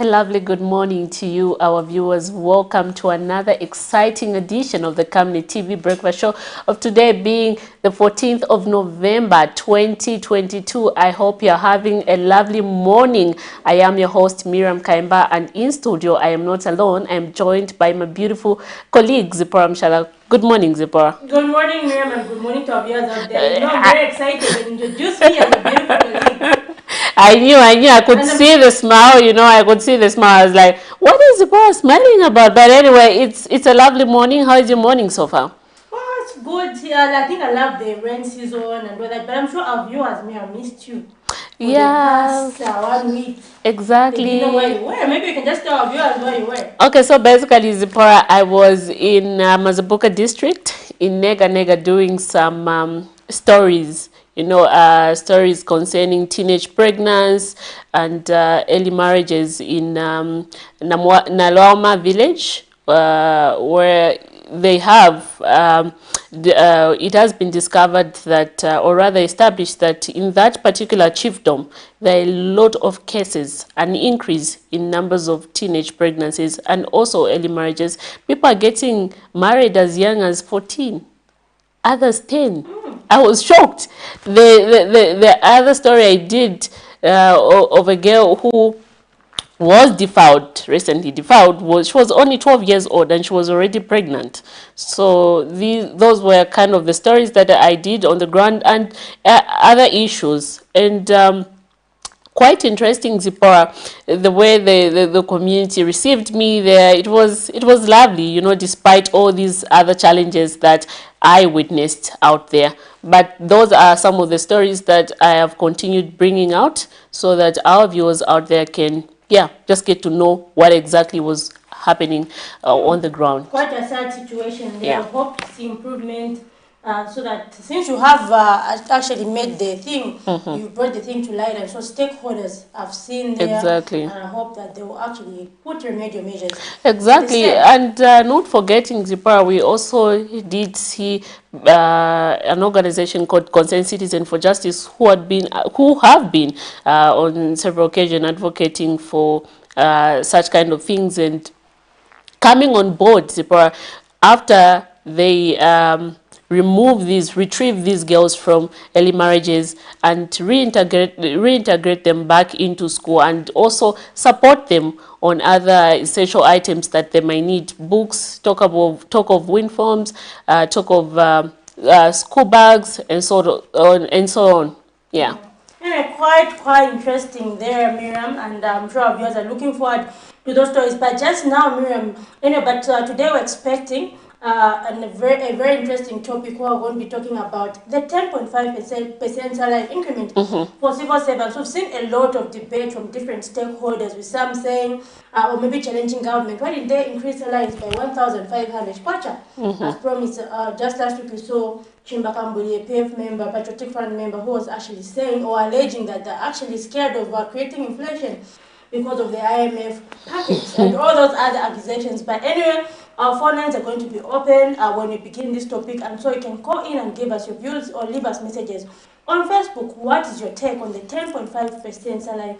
A lovely good morning to you, our viewers. Welcome to another exciting edition of the Camnet TV Breakfast Show of today being the 14th of November 2022. I hope you're having a lovely morning. I am your host, Miriam Kaimba, and in studio, I am not alone. I am joined by my beautiful colleague, Zipporah Mshala. Good morning, Zipporah. Good morning, Miriam, and good morning to our viewers out there. You know, I'm very excited and introduce me as a beautiful colleague. I knew. I could see the smile, I could see the smile. I was like, what is the boy smiling about? But anyway, it's a lovely morning. How is your morning so far? Oh, it's good. Yeah, I think I love the rain season and all that, but I'm sure our viewers may have missed you for the past 1 week. Exactly. They didn't know where you were. Maybe you can just tell our viewers where you were. Okay, so basically, Zipporah, I was in Mazabuka district in Nega doing some stories, stories concerning teenage pregnancy and early marriages in Naloma village, where they have, it has been discovered that, or rather established that in that particular chiefdom, there are a lot of cases, an increase in numbers of teenage pregnancies and also early marriages. People are getting married as young as 14, others 10. I was shocked. The other story I did of a girl who was recently defiled, she was only 12 years old and she was already pregnant. So those were kind of the stories that I did on the ground, and other issues. And quite interesting, Zipporah, the way the community received me there. It was lovely, despite all these other challenges that I witnessed out there. But those are some of the stories that I have continued bringing out so that our viewers out there can, just get to know what exactly was happening on the ground. Quite a sad situation there. Yeah. I hope to see improvement. So that since you have actually made the thing, you brought the thing to light, and so stakeholders have seen there. Exactly. And I hope that they will actually put remedial measures. Exactly, and not forgetting, Zipporah, we also did see an organization called Concerned Citizen for Justice who have been on several occasions advocating for such kind of things and coming on board, Zipporah, after they retrieve these girls from early marriages and reintegrate them back into school, and also support them on other essential items that they might need. Books, talk of uniforms, talk of school bags, and so on. Yeah. Anyway, quite interesting there, Miriam, and I'm sure our viewers are looking forward to those stories. But just now, Miriam, today we're expecting a very interesting topic. We're going to be talking about the 10.5% salary increment for civil servants. We've seen a lot of debate from different stakeholders, with some saying, or maybe challenging government. Why did they increase salaries by 1,500 kwacha? As promised, just last week we saw Chimba Kambuli, a PF member, Patriotic Front member, who was actually saying or alleging that they're actually scared of creating inflation because of the IMF package and all those other accusations. But anyway, our phone lines are going to be open when we begin this topic, and so you can call in and give us your views or leave us messages. On Facebook, what is your take on the 10.5% salary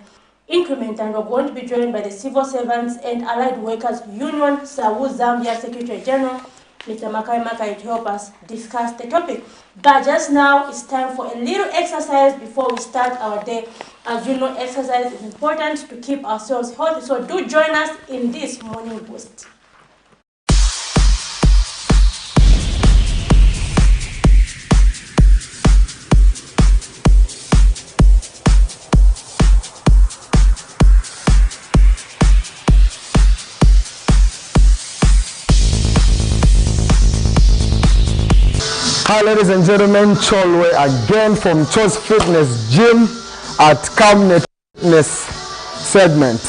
increment? And we're going to be joined by the Civil Servants and Allied Workers Union, Sawu Zambia Secretary General, Mr. Makai to help us discuss the topic. But just now, it's time for a little exercise before we start our day. As you know, exercise is important to keep ourselves healthy, so do join us in this morning boost. Hi ladies and gentlemen, Cholwe again from Cho's Fitness Gym at Camnet Fitness segment.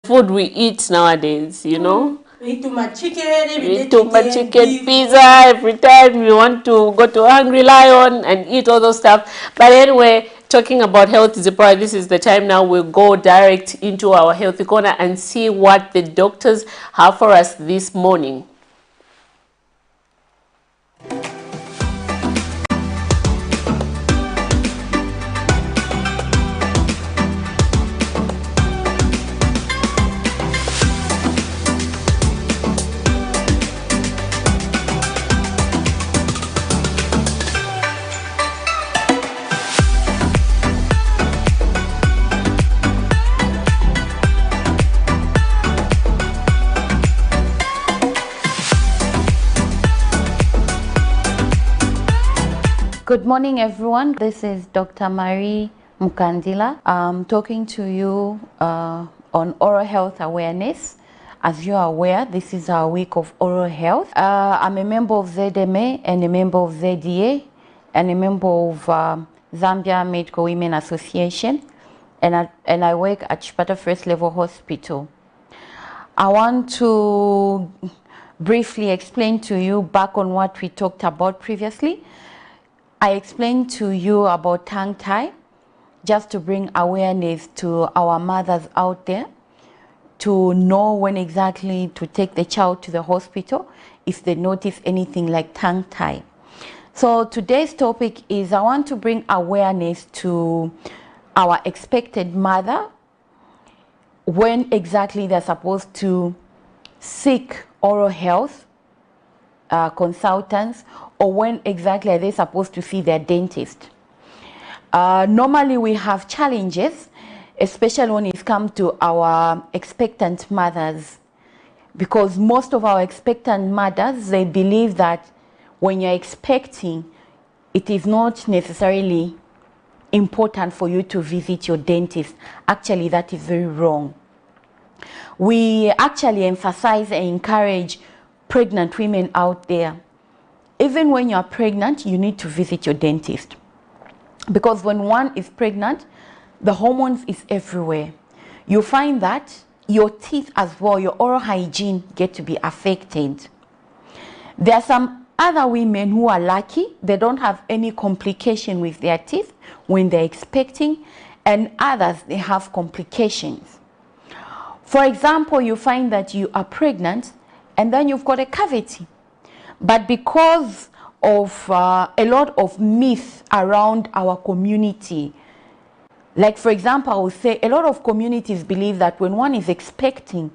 food we eat nowadays, you know. We eat too much chicken, We every eat too much day chicken, beef. pizza, every time we want to go to Hungry Lion and eat all those stuff. But anyway, talking about health is a priority. This is the time now we'll go direct into our healthy corner and see what the doctors have for us this morning. Good morning, everyone. This is Dr. Marie Mukandila. I'm talking to you on oral health awareness. As you are aware, this is our week of oral health. I'm a member of ZMA and a member of ZDA and a member of Zambia Medical Women Association, and I work at Chipata First Level Hospital. I want to briefly explain to you back on what we talked about previously. I explained to you about tongue tie, just to bring awareness to our mothers out there, to know when exactly to take the child to the hospital if they notice anything like tongue tie. So today's topic is I want to bring awareness to our expected mother when exactly they're supposed to seek oral health consultants, or when exactly are they supposed to see their dentist. Normally we have challenges, especially when it comes to our expectant mothers, because most of our expectant mothers, they believe that when you're expecting, it is not necessarily important for you to visit your dentist. Actually, that is very wrong. We actually emphasize and encourage pregnant women out there. Even when you are pregnant, you need to visit your dentist. Because when one is pregnant, the hormones is everywhere. You find that your teeth as well, your oral hygiene get to be affected. There are some other women who are lucky. They don't have any complication with their teeth when they're expecting, and others, they have complications. For example, you find that you are pregnant and then you've got a cavity. But because of a lot of myths around our community, like for example, I would say a lot of communities believe that when one is expecting,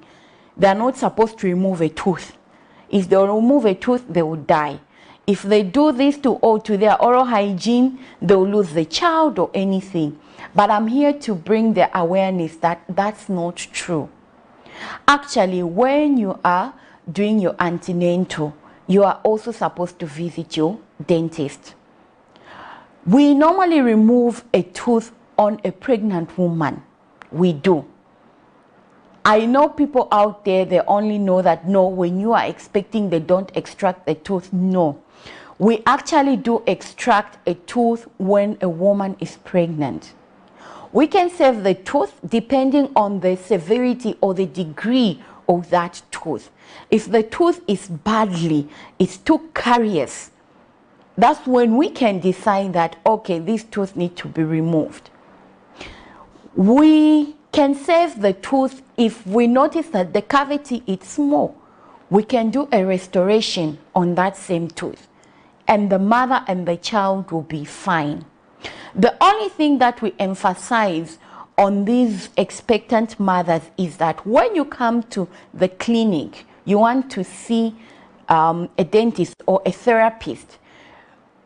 they're not supposed to remove a tooth. If they remove a tooth, they will die. If they do this to their oral hygiene, they'll lose the child or anything. But I'm here to bring the awareness that that's not true. Actually, when you are doing your antenatal, you are also supposed to visit your dentist. We normally remove a tooth on a pregnant woman. We do. I know people out there, they only know that no, when you are expecting, they don't extract the tooth. No. We actually do extract a tooth when a woman is pregnant. We can save the tooth depending on the severity or the degree of that tooth. If the tooth is badly, it's too carious, that's when we can decide that, okay, this tooth needs to be removed. We can save the tooth if we notice that the cavity is small. We can do a restoration on that same tooth, and the mother and the child will be fine. The only thing that we emphasize on these expectant mothers is that when you come to the clinic, you want to see a dentist or a therapist,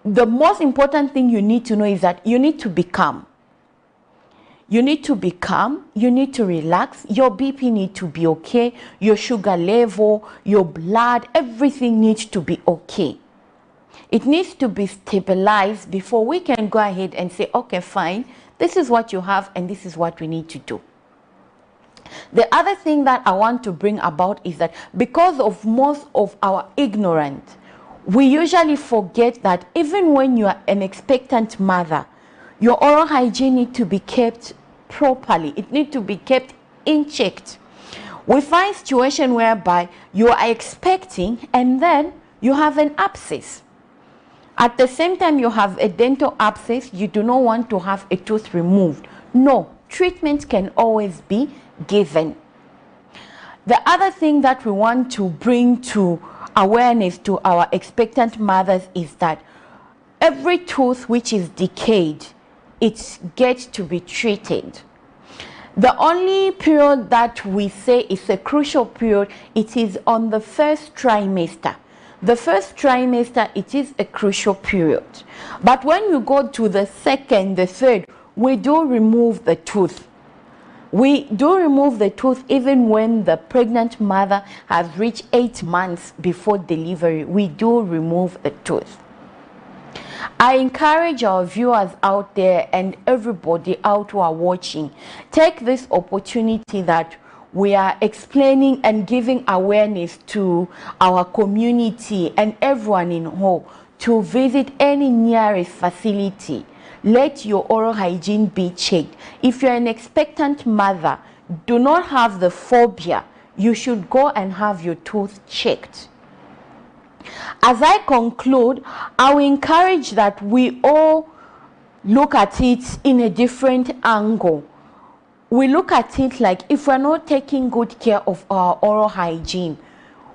the most important thing you need to know is that you need to be calm. You need to be calm, you need to relax, your BP needs to be okay, your sugar level, your blood, everything needs to be okay. It needs to be stabilized before we can go ahead and say, okay, fine, this is what you have and this is what we need to do. The other thing that I want to bring about is that because of most of our ignorance, we usually forget that even when you are an expectant mother, your oral hygiene needs to be kept properly. It needs to be kept in check. We find situation whereby you are expecting and then you have an abscess. At the same time you have a dental abscess, you do not want to have a tooth removed. No, treatment can always be given. The other thing that we want to bring to awareness to our expectant mothers is that every tooth which is decayed, it gets to be treated. The only period that we say is a crucial period, it is on the first trimester. The first trimester, it is a crucial period. But when you go to the second, the third, we do remove the tooth. We do remove the tooth even when the pregnant mother has reached 8 months before delivery. We do remove the tooth. I encourage our viewers out there and everybody out who are watching, take this opportunity that we are explaining and giving awareness to our community and everyone in whole to visit any nearest facility. Let your oral hygiene be checked. If you're an expectant mother, do not have the phobia. You should go and have your tooth checked. As I conclude, I will encourage that we all look at it in a different angle. We look at it like, if we're not taking good care of our oral hygiene,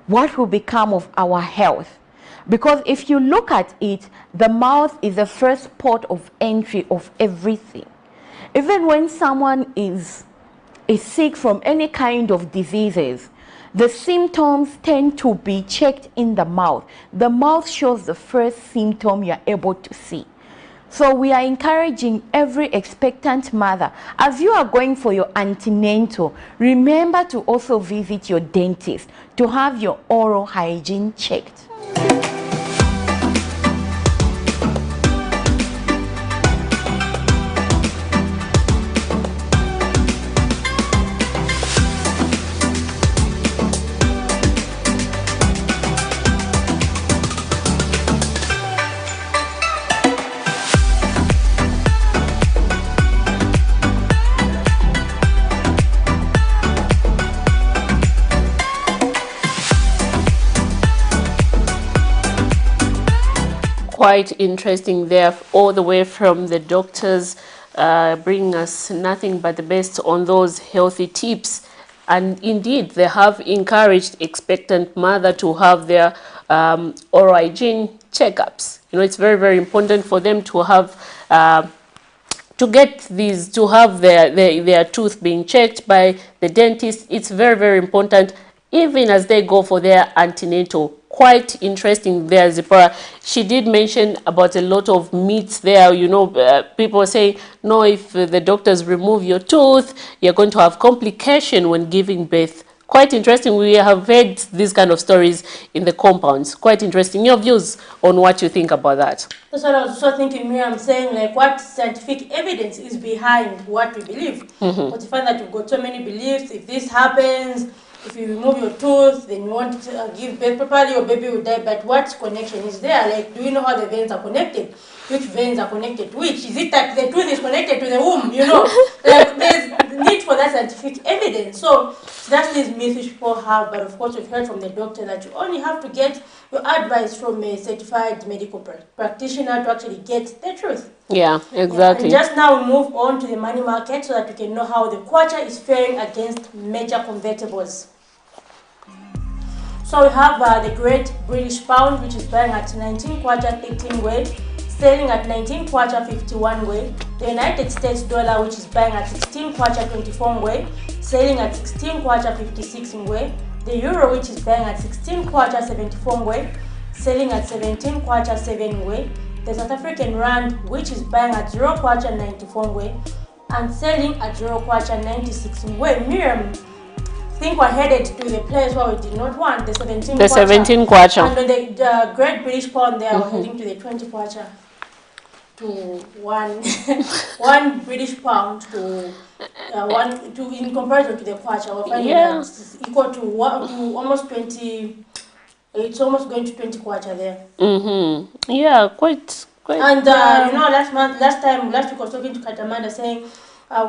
what will become of our health? Because if you look at it, the mouth is the first port of entry of everything. Even when someone is sick from any kind of diseases, the symptoms tend to be checked in the mouth. The mouth shows the first symptom you are able to see. So we are encouraging every expectant mother, as you are going for your antenatal, remember to also visit your dentist to have your oral hygiene checked. Quite interesting there, all the way from the doctors bringing us nothing but the best on those healthy tips. And indeed, they have encouraged expectant mother to have their oral hygiene checkups. You know, it's very, very important for them to have to get these, to have their tooth being checked by the dentist. It's very, very important, even as they go for their antenatal. Quite interesting there, Zipporah. She did mention about a lot of myths there. You know, people say, no, if the doctors remove your tooth, you're going to have complication when giving birth. Quite interesting. We have heard these kind of stories in the compounds. Quite interesting. Your views on what you think about that? That's what I was also thinking, Miriam, saying like what scientific evidence is behind what we believe. But you find that you've got so many beliefs. If this happens, if you remove your tooth, then you won't give birth properly, your baby will die. But what connection is there? Like, do you know how the veins are connected? Which veins are connected to which? Is it that the tooth is connected to the womb? You know, like there's need for that scientific evidence. So that's these myths which people have. But of course, we've heard from the doctor that you only have to get your advice from a certified medical practitioner to actually get the truth. Yeah, exactly. Yeah, and just now we move on to the money market so that we can know how the kwacha is faring against major convertibles. So we have the Great British Pound, which is buying at 19 kwacha 13 way, selling at 19 kwacha 51 way. The United States dollar, which is buying at 16 kwacha 24 way, selling at 16 kwacha 56 way. The euro, which is buying at 16 kwacha 74 way, selling at 17 kwacha 7 way. The South African rand, which is buying at 0 kwacha 94 way and selling at 0 kwacha 96 way. Miriam, I think we're headed to the place where we did not want the 17 kwacha. 17 kwacha. And the Great British Pound there, we're heading to the 20 kwacha to one British pound to in comparison to the kwacha. We're finding that it's equal to almost 20. It's almost going to 20 kwacha there. Yeah, quite. And you know, last week I was talking to Katamanda saying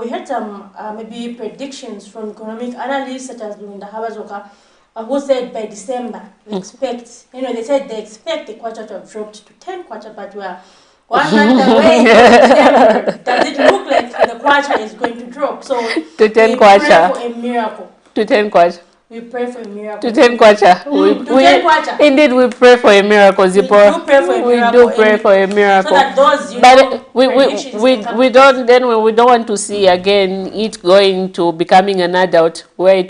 we had some maybe predictions from economic analysts such as Lurinda Habazoka, who said by December we expect, they said they expect the kwacha to have dropped to 10 kwacha, but we are 1 month away from December. Does it look like the kwacha is going to drop? So to 10 we kwacha. pray for a miracle. To 10 kwacha. We pray for a miracle. To 10 kwacha. To 10 kwacha. Indeed, we pray for a miracle, Zipporah. We do pray for a miracle. We do pray for a miracle. So that those, but we don't want to see again it going to becoming an adult where it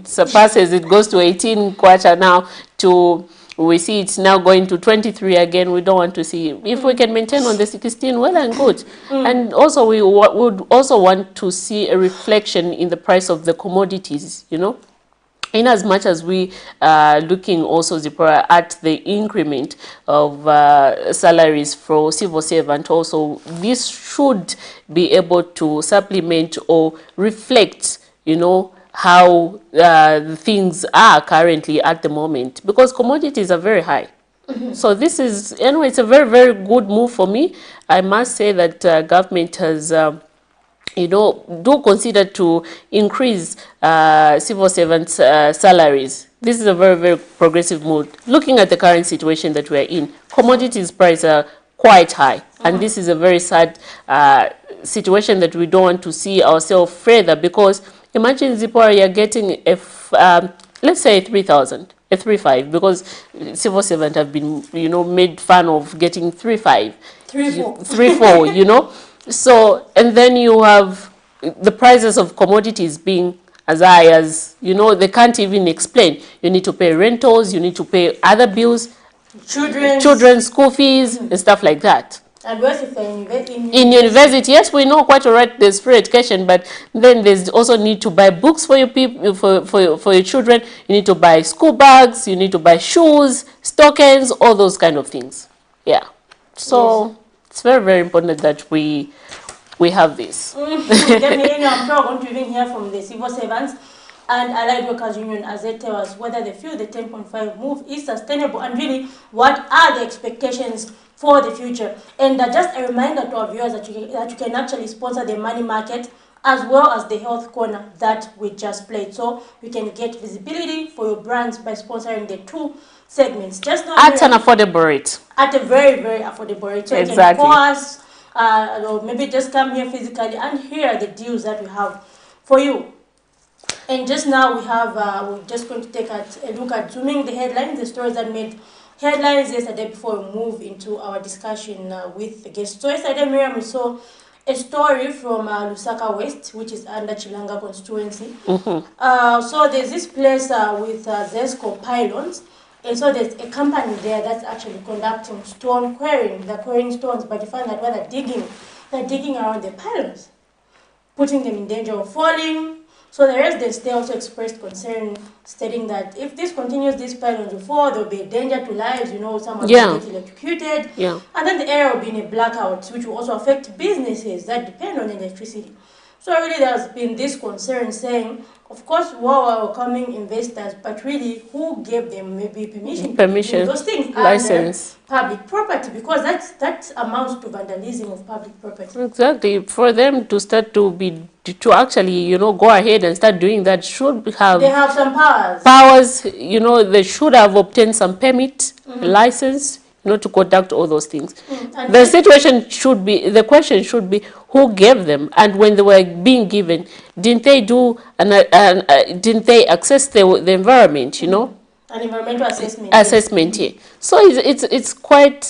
surpasses, it goes to 18 kwacha now to, we see it's now going to 23 again. We don't want to see. If we can maintain on the 16, well and good. And also we would also want to see a reflection in the price of the commodities, in as much as we are looking also, Zipporah, at the increment of salaries for civil servant also, this should be able to supplement or reflect, how things are currently at the moment, because commodities are very high. So this is, anyway, it's a very, very good move for me. I must say that government has do consider to increase civil servants' salaries. This is a very, very progressive move. Looking at the current situation that we are in, commodities prices are quite high. And this is a very sad situation that we don't want to see ourselves further, because imagine, Zipporah, you're getting, let's say 3,000, a 3.5, because civil servants have been, made fun of getting 3.5. 3.4. 3.4, So, and then you have the prices of commodities being as high as, they can't even explain. You need to pay rentals, you need to pay other bills, children's school fees, and stuff like that. And where's if in university, yes, we know quite all right there's free education, but then there's also need to buy books for your people, for your children. You need to buy school bags, you need to buy shoes, stockings, all those kind of things. Yeah. So it's very, very important that we have this. Definitely, I'm sure we're going to even hear from the civil servants and Allied Workers Union as they tell us whether they feel the 10.5 move is sustainable, and really what are the expectations for the future. And just a reminder to our viewers that you can actually sponsor the money market as well as the health corner that we just played. So you can get visibility for your brands by sponsoring the two segments. Just not at an affordable rate. At a very, very affordable rate. So exactly. You can call us, or maybe just come here physically and hear the deals that we have for you. And just now we have, we're just going to take a look at zooming the headlines, the stories that made headlines yesterday before we move into our discussion with the guests. So yesterday, Miriam, we saw a story from Lusaka West, which is under Chilanga constituency. So there's this place with Zesco pylons. And so there's a company there that's actually conducting stone quarrying. They're quarrying stones, but you find that while they're digging around the pylons, putting them in danger of falling. So the residents, they also expressed concern, stating that if this continues, these pylons will fall, there will be a danger to lives, someone will get electrocuted. And then the area will be in a blackout, which will also affect businesses that depend on electricity. So really there's been this concern saying, of course, we are welcoming investors, but really who gave them maybe permission to do those things? License. Public property, because that amounts to vandalism of public property. Exactly. For them to start to actually, go ahead and start doing that, they have some powers. They should have obtained some permit, license, to conduct all those things. The question should be who gave them, and when they were being given, didn't they do didn't they assess the environment, An environmental assessment. So it's quite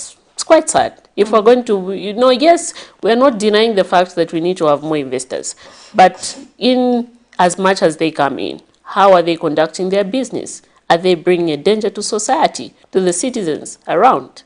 sad. If we're going to, yes, we're not denying the fact that we need to have more investors, but in as much as they come in, how are they conducting their business? Are they bringing a danger to society, to the citizens around?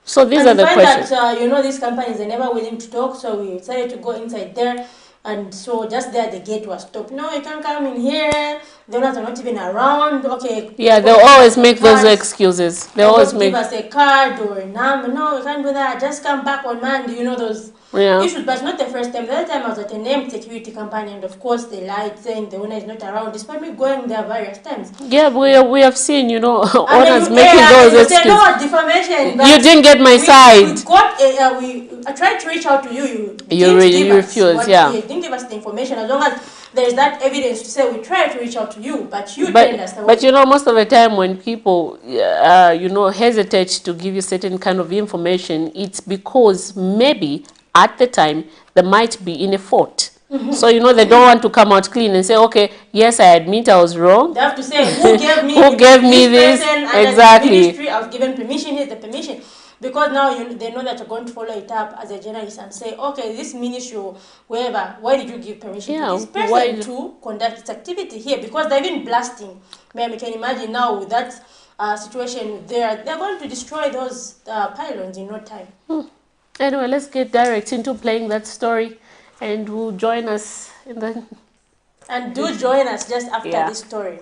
So these are the questions. That, these companies are never willing to talk, so we decided to go inside there. And so just there the gate was stopped. No, you can't come in here. The owners are not even around. Okay. Yeah, they'll always make those excuses. They always give us a card or a number. No, you can't do that. Just come back on Monday. Those Yeah. issues, but it's not the first time. The other time I was at a named security company, and of course they lied, saying the owner is not around, despite me going there various times. Yeah, we have seen, you know, And then owners you making air those and you say excuses. no defamation, but You didn't get my we side. got I tried to reach out to you. You didn't give You us refuse, yeah. you didn't give us the information. As long as there is that evidence to say we tried to reach out to you, but you turned us away. But you know, most of the time when people, you know, hesitate to give you certain kind of information, it's because maybe at the time they might be in a fault. So, you know, they don't want to come out clean and say, okay, yes, I admit I was wrong. They have to say who gave me Who gave me this? person, and Exactly. the ministry, I was given permission, here's the permission. Because now they know that you're going to follow it up as a journalist and say, okay, this ministry or whoever, why did you give permission to this person to conduct its activity here? Because they've been blasting. Ma'am, you can imagine now with that situation there, they're going to destroy those pylons in no time. Anyway, let's get direct into playing that story, and we'll join us in the... And do join us just after this story.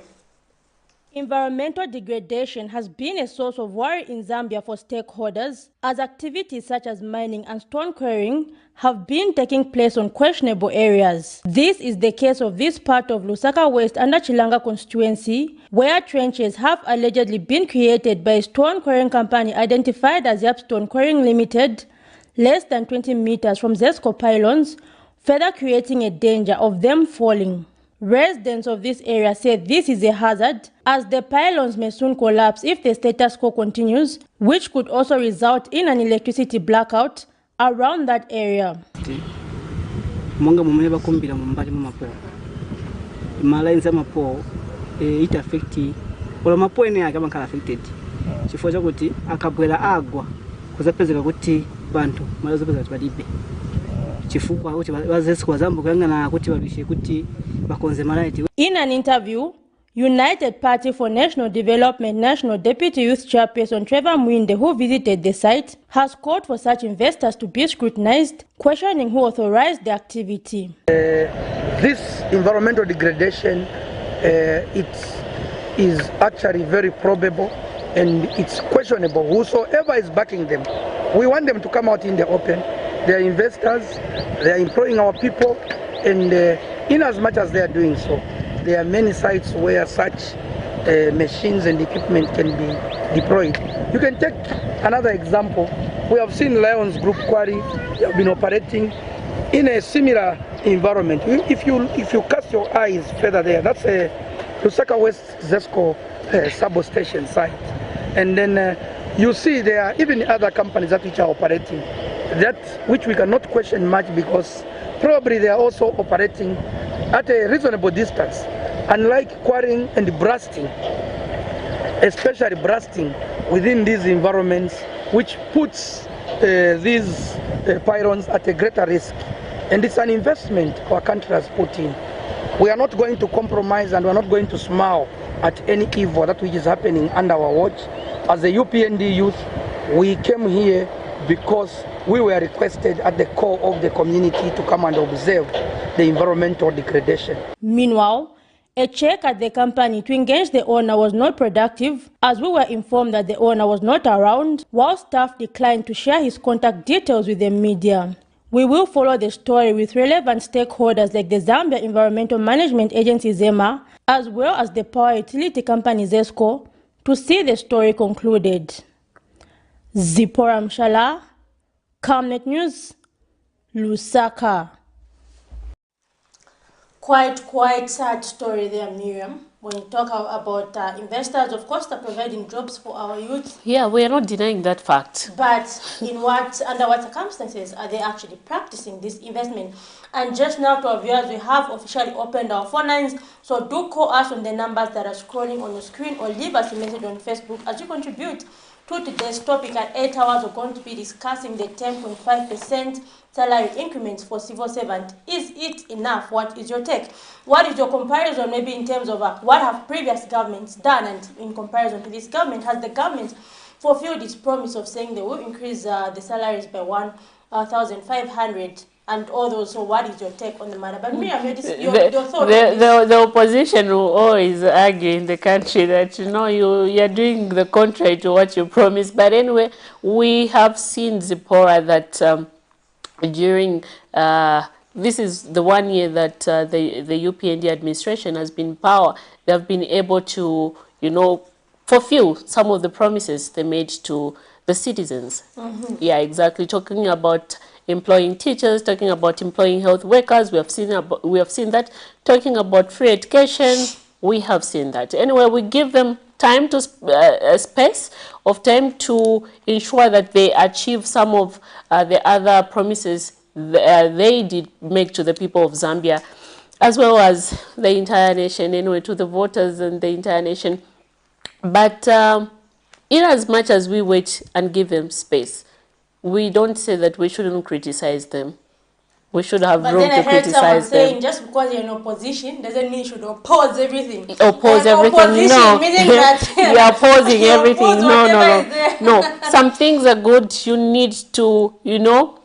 Environmental degradation has been a source of worry in Zambia for stakeholders, as activities such as mining and stone quarrying have been taking place on questionable areas. This is the case of this part of Lusaka West under Chilanga constituency, where trenches have allegedly been created by a stone quarrying company identified as Yap Stone Quarrying Limited, less than 20 meters from Zesco pylons, further creating a danger of them falling. Residents of this area say this is a hazard, as the pylons may soon collapse if the status quo continues, which could also result in an electricity blackout around that area. Monga mumene bakumbira mu mbali mu mapo. Malines amapo it affect ola mapo ene akaba affected. Chifo chakuti akabwera agwa kuzapezeka kuti bantu malazo peza balibe. Chifukwa kuti bazesiko zambo kangana kuti babishe kuti bakonze malaiti. In an interview, United Party for National Development National Deputy Youth Chairperson Trevor Mwinde, who visited the site, has called for such investors to be scrutinized, questioning who authorized the activity. This environmental degradation, it is actually very probable, and it's questionable. Whosoever is backing them, we want them to come out in the open. They are investors, they are employing our people, and in as much as they are doing so, there are many sites where such machines and equipment can be deployed. You can take another example. We have seen Lions Group Quarry have been operating in a similar environment. If you cast your eyes further there, that's a Lusaka West Zesco sub-station site. And then you see there are even other companies that which are operating, that which we cannot question much because probably they are also operating at a reasonable distance. Unlike quarrying and blasting, especially blasting within these environments, which puts these pylons at a greater risk. And it's an investment our country has put in. We are not going to compromise, and we are not going to smile at any evil that which is happening under our watch. As a UPND youth, we came here because we were requested at the core of the community to come and observe the environmental degradation. Meanwhile, a check at the company to engage the owner was not productive, as we were informed that the owner was not around, while staff declined to share his contact details with the media. We will follow the story with relevant stakeholders like the Zambia Environmental Management Agency ZEMA, as well as the power utility company ZESCO, to see the story concluded. Zipporah Mshala, Camnet News, Lusaka. Quite sad story there, Miriam. When you talk about investors, of course, they're providing jobs for our youth. Yeah, we are not denying that fact. But under what circumstances are they actually practicing this investment? And just now, to our viewers, we have officially opened our phone lines. So do call us on the numbers that are scrolling on your screen, or leave us a message on Facebook as you contribute to today's topic. At 8 hours, we're going to be discussing the 10.5% salary increments for civil servant. Is it enough? What is your take? What is your comparison, maybe in terms of what have previous governments done, and in comparison to this government, has the government fulfilled its promise of saying they will increase the salaries by 1,500 and all those? So what is your take on the matter? But Miriam, your thoughts. The opposition will always argue in the country that, you know, you're doing the contrary to what you promised. But anyway, we have seen, Zipporah, that during this is the 1 year that the UPND administration has been in power. They have been able to, you know, fulfill some of the promises they made to the citizens. Yeah, exactly. Talking about employing teachers, talking about employing health workers, we have seen that. Talking about free education, we have seen that. Anyway, we give them time to space of time to ensure that they achieve some of the other promises they did make to the people of Zambia, as well as the entire nation, anyway, to the voters and the entire nation. But in as much as we wait and give them space, we don't say that we shouldn't criticize them. We should have but room then to I heard someone criticize saying them. just because you're in opposition doesn't mean you should oppose everything. Oppose And everything. opposition No, meaning that you're opposing you everything. oppose No, no, whatever is there. no, no. Some things are good. You need to, you know,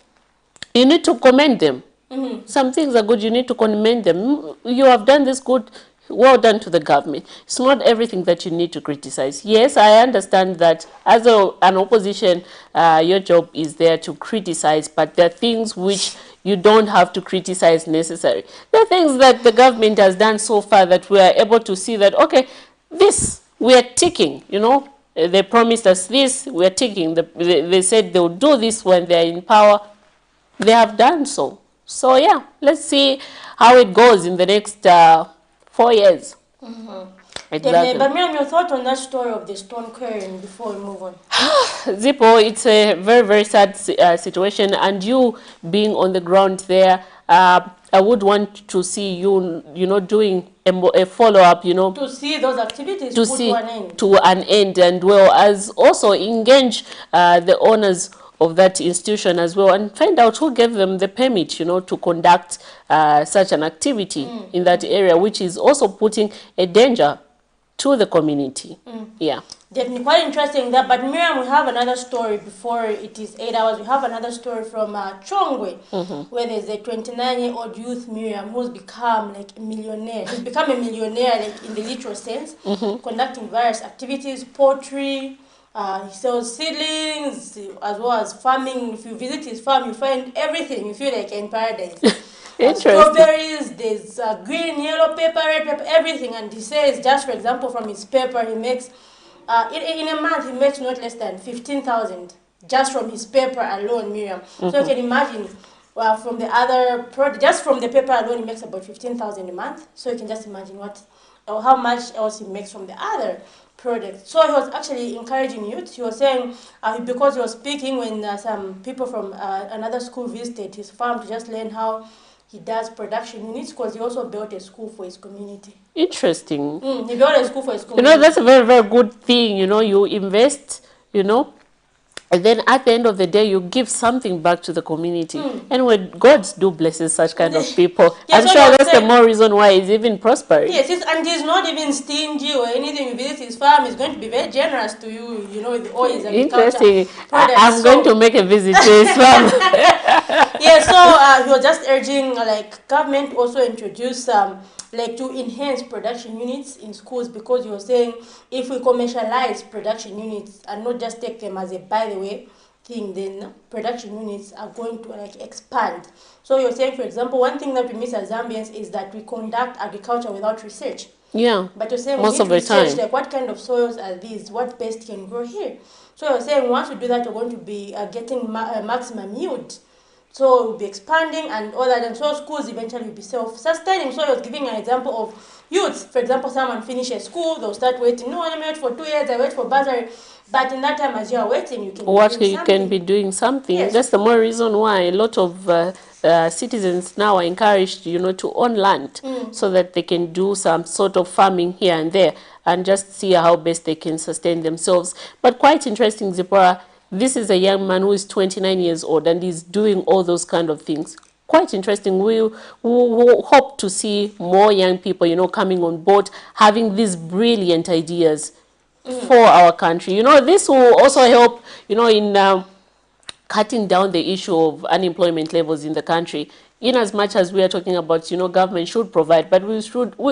you need to commend them. Some things are good. You need to commend them. You have done this good. Well done to the government. It's not everything that you need to criticize. Yes, I understand that as an opposition, your job is there to criticize, but there are things which you don't have to criticize necessarily. There are things that the government has done so far that we are able to see that, okay, this, we are ticking, you know. They promised us this, we are ticking. They said they will do this when they are in power. They have done so. So, yeah, let's see how it goes in the next 4 years. Exactly. But Miriam, your thought on that story of the stone quarrying before we move on? Zippo, it's a very, very sad situation, and you being on the ground there, I would want to see you, you know, doing a follow-up, you know. To see those activities to put see to an end. to an end, and well as also engage the owners of that institution as well, and find out who gave them the permit, you know, to conduct such an activity in that area, which is also putting a danger to the community. Yeah. Definitely quite interesting that. But Miriam, we have another story before it is 8 hours. We have another story from Chongwe, where there's a 29-year-old youth, Miriam, who's become like a millionaire. He's become a millionaire, like in the literal sense, conducting various activities, poultry. He sells seedlings as well as farming. If you visit his farm, you find everything. You feel like in paradise. Strawberries, there's green, yellow pepper, red pepper, everything. And he says, just for example, from his pepper, he makes, in a month, he makes not less than 15,000 just from his pepper alone, Miriam. So you can imagine, from the other product, just from the pepper alone, he makes about 15,000 a month. So you can just imagine how much else he makes from the other product. So he was actually encouraging youth. He was saying, because he was speaking when some people from another school visited his farm to just learn how he does production units, because he also built a school for his community. Interesting. He built a school for his community. You know, that's a very, very good thing. You know, you invest, you know, and then at the end of the day, you give something back to the community. And when God do blesses such kind of people, I'm sure that's the more reason why he's even prospering. Yes, and he's not even stingy or anything. You visit his farm, he's going to be very generous to you, you know, with all his agriculture. Interesting. I'm going to make a visit to his farm. Yeah, so he was just urging, like, government also introduce like to enhance production units in schools, because you're saying if we commercialize production units and not just take them as a by the way thing, then production units are going to like expand. So you're saying, for example, one thing that we miss as Zambians is that we conduct agriculture without research. Yeah. But you're saying most we of need the research, time. like what kind of soils are these? What best can grow here? So you're saying once we do that, we're going to be getting maximum yield. So we'll be expanding and all that, and so schools eventually will be self-sustaining. So I was giving an example of youth. For example, someone finishes school, they'll start waiting. No, let me wait for 2 years, I wait for bursary. But in that time, as you are waiting, you can be doing something. Yes. That's the more reason why a lot of citizens now are encouraged, you know, to own land so that they can do some sort of farming here and there and just see how best they can sustain themselves. But quite interesting, Zipporah. This is a young man who is 29 years old and is doing all those kind of things. Quite interesting. We hope to see more young people, you know, coming on board, having these brilliant ideas for our country. You know, this will also help, you know, in cutting down the issue of unemployment levels in the country. In as much as we are talking about, you know, government should provide, but we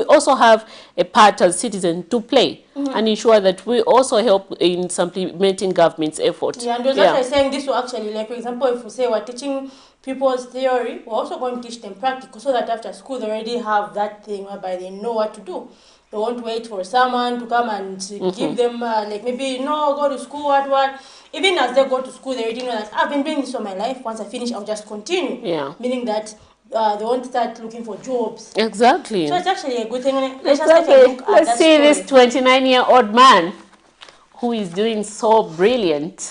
also have a part as citizens to play and ensure that we also help in supplementing government's efforts. Yeah, and was actually saying this will actually, like, for example, if we say we're teaching people's theory, we're also going to teach them practical so that after school they already have that thing whereby they know what to do. They won't wait for someone to come and give them, like maybe, no, go to school, what. Even as they go to school, they already know that I've been doing this all my life. Once I finish, I'll just continue. Yeah. Meaning that they won't start looking for jobs. Exactly. So it's actually a good thing. Let's Let's see this 29-year-old man who is doing so brilliant.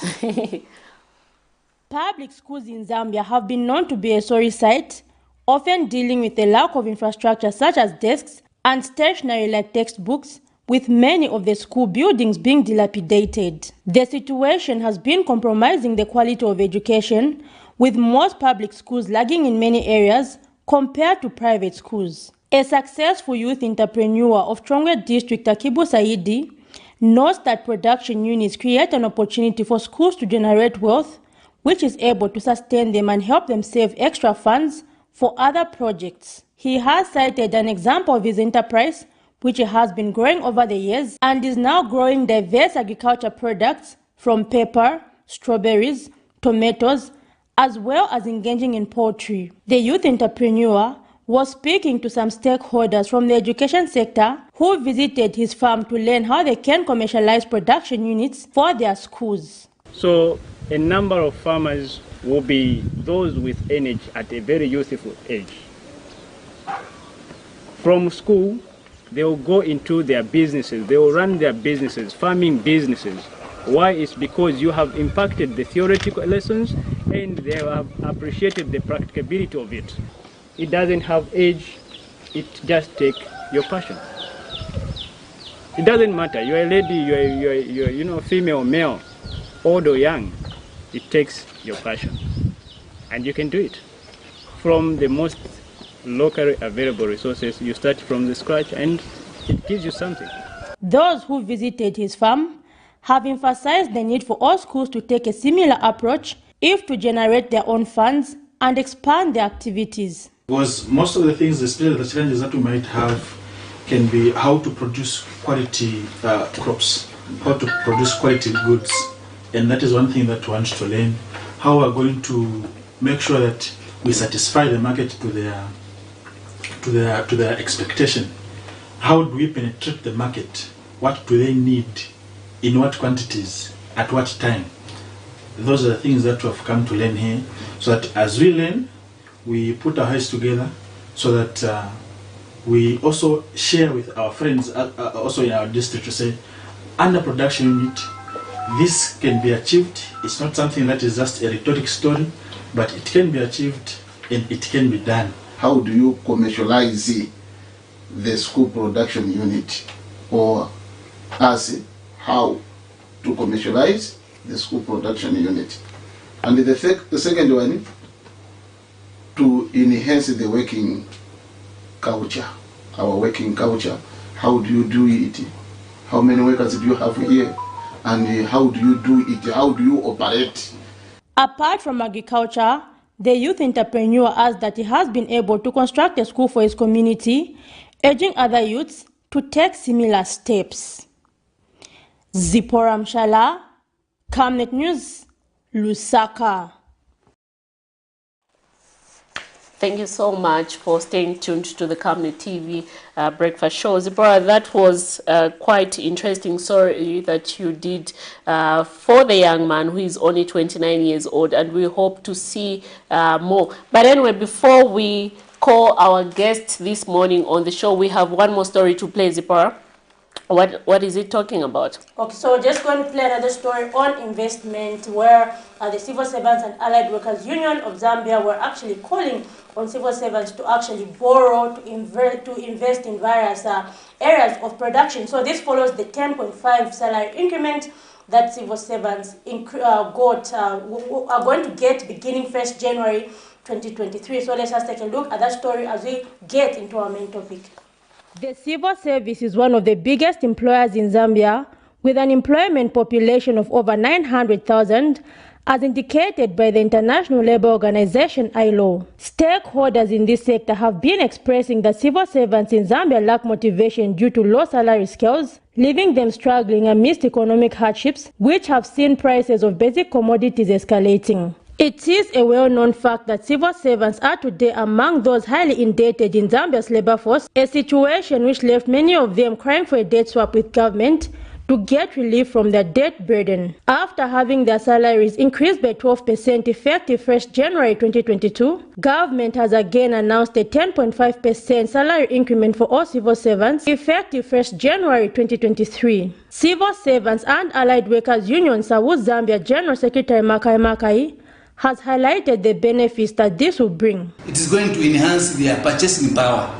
Public schools in Zambia have been known to be a sorry sight, often dealing with a lack of infrastructure such as desks and stationery like textbooks, with many of the school buildings being dilapidated. The situation has been compromising the quality of education, with most public schools lagging in many areas compared to private schools. A successful youth entrepreneur of Chongwe District, Akibu Saidi, notes that production units create an opportunity for schools to generate wealth, which is able to sustain them and help them save extra funds for other projects. He has cited an example of his enterprise, which has been growing over the years and is now growing diverse agriculture products from pepper, strawberries, tomatoes, as well as engaging in poultry. The youth entrepreneur was speaking to some stakeholders from the education sector who visited his farm to learn how they can commercialize production units for their schools. So a number of farmers will be those with energy at a very youthful age. From school, they will go into their businesses, they will run their businesses, farming businesses. Why? It's because you have impacted the theoretical lessons and they have appreciated the practicability of it. It doesn't have age, it just takes your passion. It doesn't matter, you're a lady, you're female or male, old or young, it takes your passion. And you can do it. From the most locally available resources, you start from the scratch and it gives you something. Those who visited his farm have emphasized the need for all schools to take a similar approach if to generate their own funds and expand their activities. Because most of the things, especially the challenges that we might have, can be how to produce quality crops, how to produce quality goods, and that is one thing that we want to learn. How we're going to make sure that we satisfy the market to their expectation. How do we penetrate the market? What do they need? In what quantities? At what time? Those are the things that we have come to learn here. So that as we learn, we put our heads together so that we also share with our friends also in our district to say, under production unit, this can be achieved. It's not something that is just a rhetoric story, but it can be achieved and it can be done. How do you commercialize the school production unit, or as how to commercialize the school production unit? And the second one, to enhance the working culture, our working culture. How do you do it? How many workers do you have here? And how do you do it? How do you operate? Apart from agriculture, the youth entrepreneur adds that he has been able to construct a school for his community, urging other youths to take similar steps. Zipporah Mshala, Camnet News, Lusaka. Thank you so much for staying tuned to the Camnet TV breakfast show. Zipporah, that was quite interesting story that you did for the young man who is only 29 years old, and we hope to see more. But anyway, before we call our guest this morning on the show, we have one more story to play, Zipporah. What is it talking about? Okay, so we're just going to play another story on investment, where the Civil Servants and Allied Workers Union of Zambia were actually calling on civil servants to actually borrow, to invest in various areas of production. So this follows the 10.5 salary increment that civil servants are going to get beginning 1st January 2023. So let's just take a look at that story as we get into our main topic. The civil service is one of the biggest employers in Zambia, with an employment population of over 900,000, as indicated by the International Labour Organization ILO. Stakeholders in this sector have been expressing that civil servants in Zambia lack motivation due to low salary scales, leaving them struggling amidst economic hardships, which have seen prices of basic commodities escalating. It is a well-known fact that civil servants are today among those highly indebted in Zambia's labor force, a situation which left many of them crying for a debt swap with government to get relief from their debt burden. After having their salaries increased by 12% effective 1st January 2022, government has again announced a 10.5% salary increment for all civil servants effective 1st January 2023. Civil Servants and Allied Workers Union South Zambia General Secretary Makai Makai has highlighted the benefits that this will bring. It is going to enhance their purchasing power.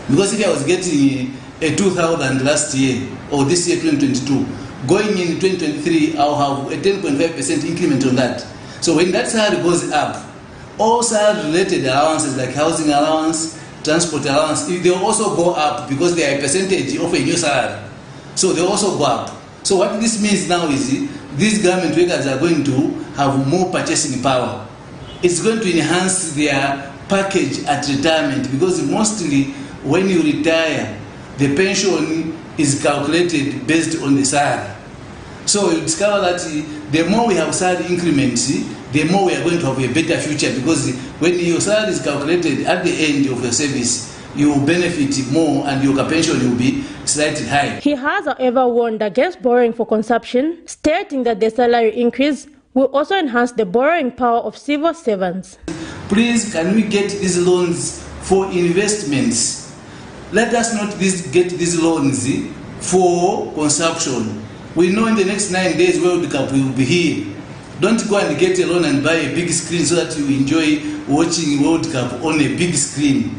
Because if I was getting a 2,000 last year or this year 2022, going in 2023 I'll have a 10.5% increment on that. So when that salary goes up, all salary related allowances like housing allowance, transport allowance, they will also go up because they are a percentage of a new salary. So they also go up. So what this means now is these government workers are going to have more purchasing power. It's going to enhance their package at retirement because mostly when you retire, the pension is calculated based on the salary. So you discover that the more we have salary increments, the more we are going to have a better future because when your salary is calculated at the end of your service, you will benefit more and your pension will be slightly high. He has, however, warned against borrowing for consumption, stating that the salary increase will also enhance the borrowing power of civil servants. Please, can we get these loans for investments? Let us not get these loans for consumption. We know in the next 9 days World Cup will be here. Don't go and get a loan and buy a big screen so that you enjoy watching World Cup on a big screen.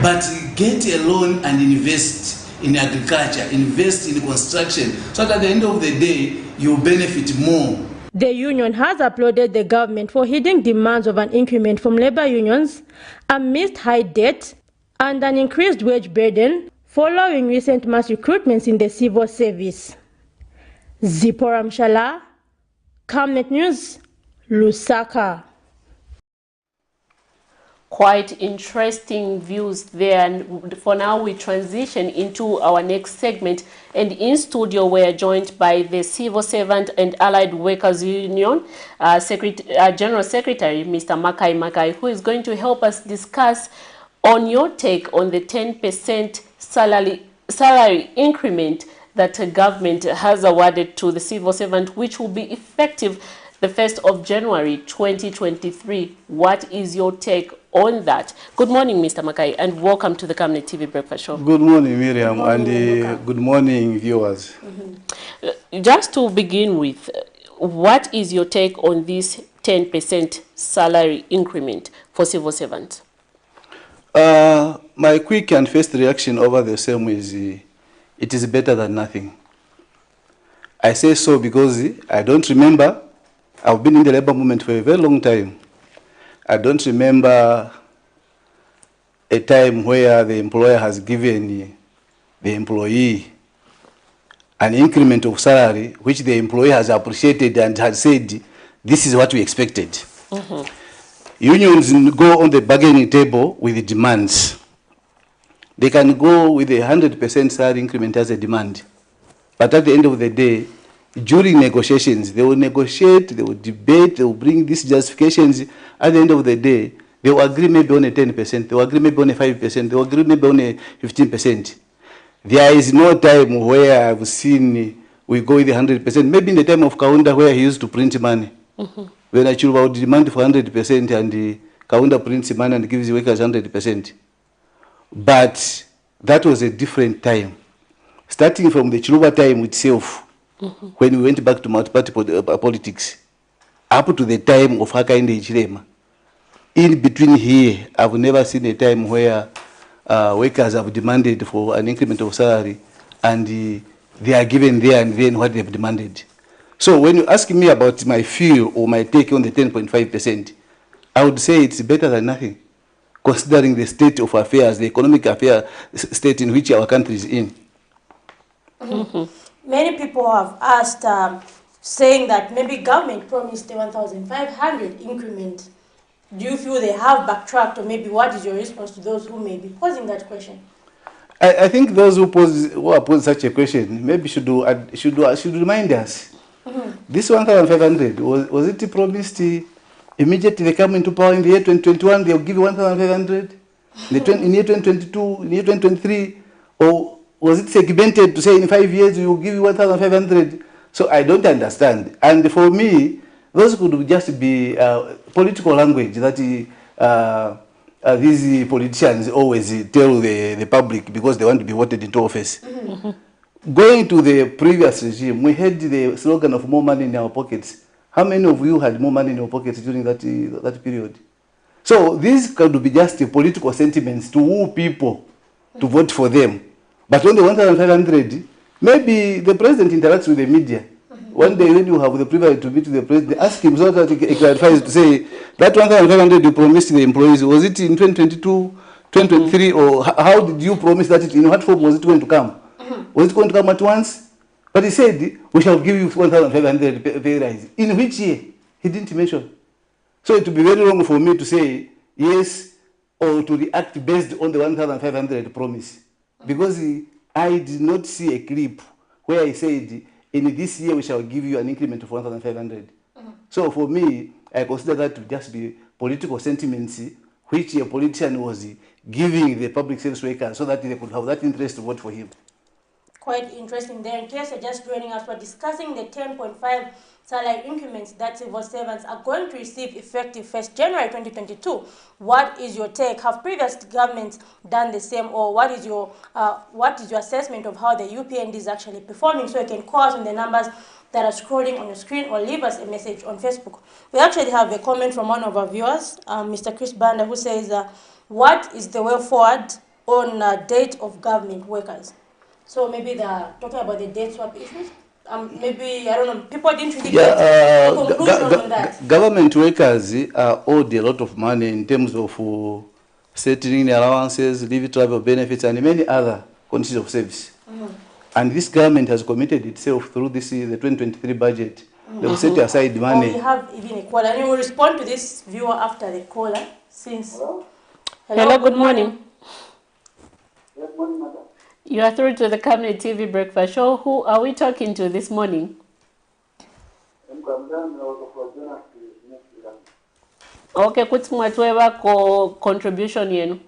But get a loan and invest in agriculture, invest in construction, so that at the end of the day, you benefit more. The union has applauded the government for heeding demands of an increment from labor unions amidst high debt and an increased wage burden following recent mass recruitments in the civil service. Zipporah Mshala, Camnet News, Lusaka. Quite interesting views there, and for now we transition into our next segment, and in studio we are joined by the Civil Servant and Allied Workers Union General Secretary Mr. Makai Makai, who is going to help us discuss on your take on the 10% salary increment that the government has awarded to the civil servant, which will be effective the 1st of January 2023. What is your take on that? Good morning, Mr. Makai, and welcome to the Camnet TV Breakfast Show. Good morning, Miriam, and good morning, viewers. Just to begin with, what is your take on this 10% salary increment for civil servants? My quick and first reaction over the same is it is better than nothing. I say so because I don't remember. I've been in the labor movement for a very long time. I don't remember a time where the employer has given the employee an increment of salary which the employee has appreciated and has said, this is what we expected. Mm-hmm. Unions go on the bargaining table with the demands. They can go with a 100% salary increment as a demand. But at the end of the day, during negotiations, they will negotiate, they will debate, they will bring these justifications. At the end of the day, they will agree maybe on a 10%, they will agree maybe on a 5%, they will agree maybe on a 15%. There is no time where I've seen we go with 100%. Maybe in the time of Kaunda where he used to print money. Mm-hmm. When I would demand for 100% and Kaunda prints money and gives the workers 100%. But that was a different time. Starting from the Chiluba time itself, mm-hmm. when we went back to multi-party politics, up to the time of Hakainde Hichilema. In between here, I've never seen a time where workers have demanded for an increment of salary and they are given there and then what they've demanded. So when you ask me about my feel or my take on the 10.5%, I would say it's better than nothing, considering the state of affairs, the economic affair state in which our country is in. Mm-hmm. Many people have asked, saying that maybe government promised the 1,500 increment. Do you feel they have backtracked, or maybe what is your response to those who may be posing that question? I think those who pose such a question maybe should remind us. Mm-hmm. This 1,500, was it promised immediately they come into power in the year 2021, they'll give you 1,500? In year 2022, in year 2023? Or was it segmented to say in 5 years we will give you 1,500? So I don't understand. And for me, those could just be political language that these politicians always tell the public because they want to be voted into office. Going to the previous regime, we had the slogan of more money in our pockets. How many of you had more money in your pockets during that period? So these could be just political sentiments to woo people to vote for them. But on the 1,500, maybe the president interacts with the media. One day when you have the privilege to meet the president, ask him so that he clarifies to say, that 1,500 you promised the employees, was it in 2022, 2023, or how did you promise that, in what form was it going to come? Was it going to come at once? But he said, we shall give you 1,500 pay rise. In which year? He didn't mention. So it would be very wrong for me to say yes or to react based on the 1,500 promise. Because I did not see a clip where he said, in this year we shall give you an increment of 1,500. So for me, I consider that to just be political sentiments which a politician was giving the public service workers so that they could have that interest to vote for him. Quite interesting there. In case you're just joining us, we're discussing the 10.5 salary increments that civil servants are going to receive effective 1st January 2022. What is your take? Have previous governments done the same, or what is your assessment of how the UPND is actually performing? So you can call us on the numbers that are scrolling on your screen or leave us a message on Facebook. We actually have a comment from one of our viewers, Mr. Chris Banda, who says, what is the way forward on date of government workers? So maybe they're talking about the date swap issues. Maybe, I don't know, people didn't really get a conclusion on that. Government workers are owed a lot of money in terms of settling allowances, leave travel benefits, and many other conditions of service. And this government has committed itself through the 2023 budget. They will set aside money. We have even a caller, and we will respond to this viewer after the caller. Hello, good morning. Good morning, madam. You are through to the Camnet TV Breakfast Show. Who are we talking to this morning? Okay, kuti mwatweva ko contribution yenu.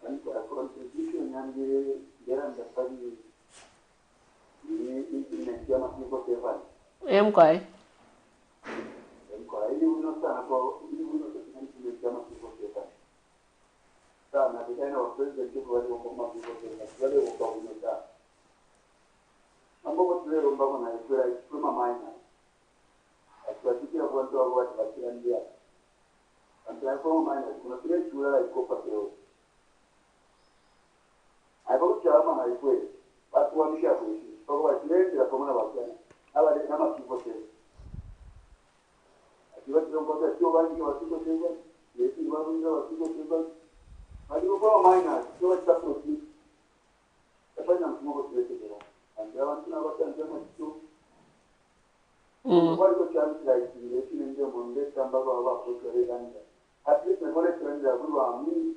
Contribution yangu ndafanya implement ya mapiko seven. Emkwai. Ili unosana kwa implement ya mapiko seven. Sana bidana wa president wale wa mapiko seven. Wale wa kaunta. Mambo tulero mbamo na ikiwa ikiwa minor. Akiwatia watu wa watu wakiandia. Antapo minor kuna kile chura ikopa leo. Hapo chama na ikwe. Watu wamesha kuishi. Kwa wajirani la komana wakana. Hawa ni kama kipote. Akiwa tunapata sio wangi wa kipote. Yesi wangi wa kipote. Hadi kwa minor sio tofauti. Hapana mfumo kwa kipote. Ndio watu na watu ndio mtu. Kwa hiyo chance la yesi ndio monde kamba kwa watu kwa ndani. At least na kule trend ya guru amini.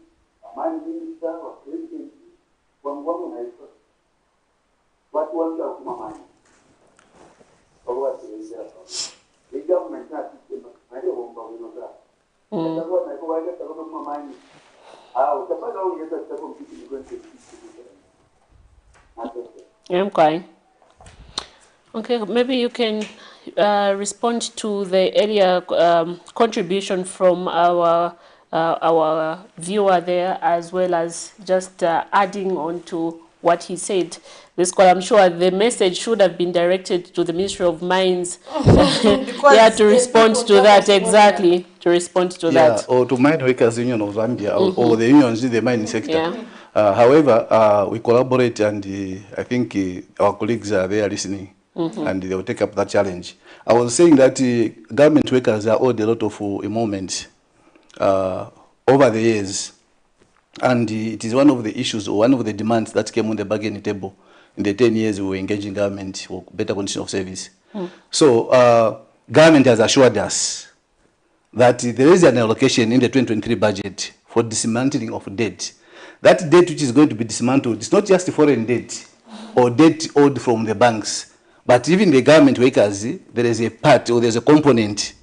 Amani ni sawa president. Wangu na hizo. Watu wangu wa mama. Kwa watu wengi hapa. The government has system. Ndio bomba winoza. Ndio na kwa wale kwa mama. Utapata ongeza kwa mtiki ni kwenda Okay. Okay, maybe you can respond to the area contribution from our viewer there, as well as just adding on to what he said. This call, I'm sure the message should have been directed to the Ministry of Mines. Yeah, to respond to that, exactly, to respond to that. Or to Mine Workers Union of Zambia, or the unions in the mining sector. Yeah. However, we collaborate, and I think our colleagues are there listening, and they will take up that challenge. I was saying that government workers are owed a lot of emoluments over the years, and it is one of the issues, or one of the demands that came on the bargaining table in the 10 years we were engaging government for better condition of service. So government has assured us that there is an allocation in the 2023 budget for dismantling of debt. That debt which is going to be dismantled is not just foreign debt or debt owed from the banks But even the government workers, there is a part or there's a component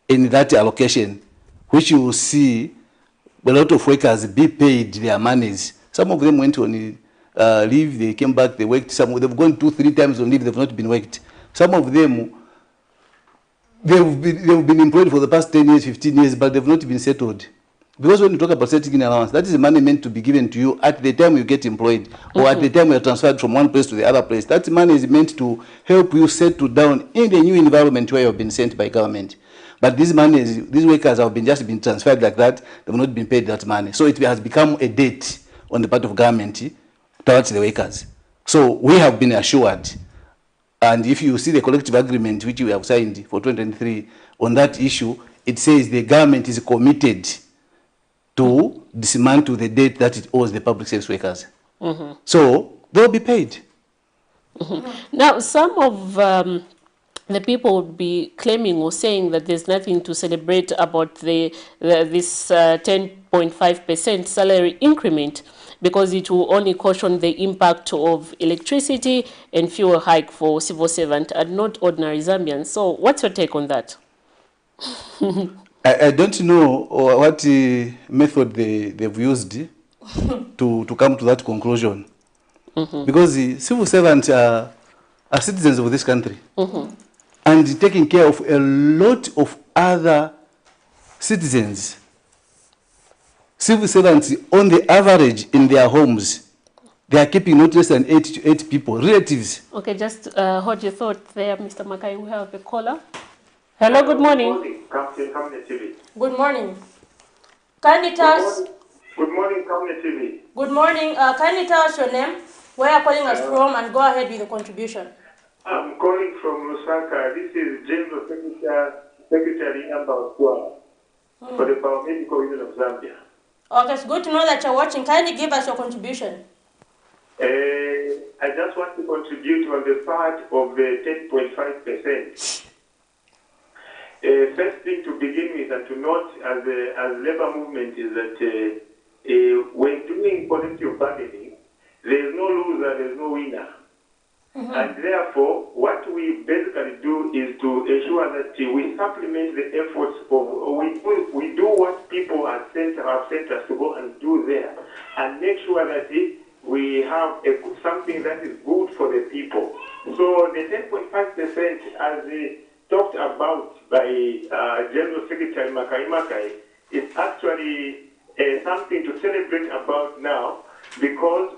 in that allocation which you will see a lot of workers be paid their monies. Some of them went on leave, they came back, they worked. Some they've gone 2-3 times on leave, they've not been worked. Some of them, they've been employed for the past 10 years, 15 years, but they've not been settled. Because when you talk about settling in allowance, that is money meant to be given to you at the time you get employed, or at the time you are transferred from one place to the other place. That money is meant to help you settle down in the new environment where you have been sent by government. But these workers have just been transferred like that, they've not been paid that money. So it has become a debt on the part of government towards the workers. So we have been assured, and if you see the collective agreement which we have signed for 2023 on that issue, it says the government is committed to dismantle the debt that it owes the public service workers. So they'll be paid. Now, some of the people would be claiming or saying that there's nothing to celebrate about this 10.5% salary increment, because it will only caution the impact of electricity and fuel hike for civil servants and not ordinary Zambians. So what's your take on that? I don't know what method they've used to come to that conclusion. Because the civil servants are citizens of this country and taking care of a lot of other citizens. Civil servants, on the average, in their homes, they are keeping not less than 8 to 8 people, relatives. Okay, just hold your thought there, Mr. Makai. We have a caller. Hello, good morning. Camnet TV. Good morning. Kindly tell us. Good morning, Camnet TV. Good morning. Kindly tell us your name, where you're calling us from, and go ahead with the contribution. I'm calling from Lusaka. This is General Secretary number 12 for the Biomedical Union of Zambia. Okay, it's good to know that you're watching. Kindly give us your contribution. I just want to contribute on the part of the 10.5%. First thing to begin with and to note as labor movement is that when doing collective bargaining, there is no loser, there is no winner. And therefore, what we basically do is to ensure that we supplement the efforts of, we do what people have sent us to go and do there, and make sure that we have something that is good for the people. So the 10.5%, as talked about by General Secretary Makai, is actually something to celebrate about now, because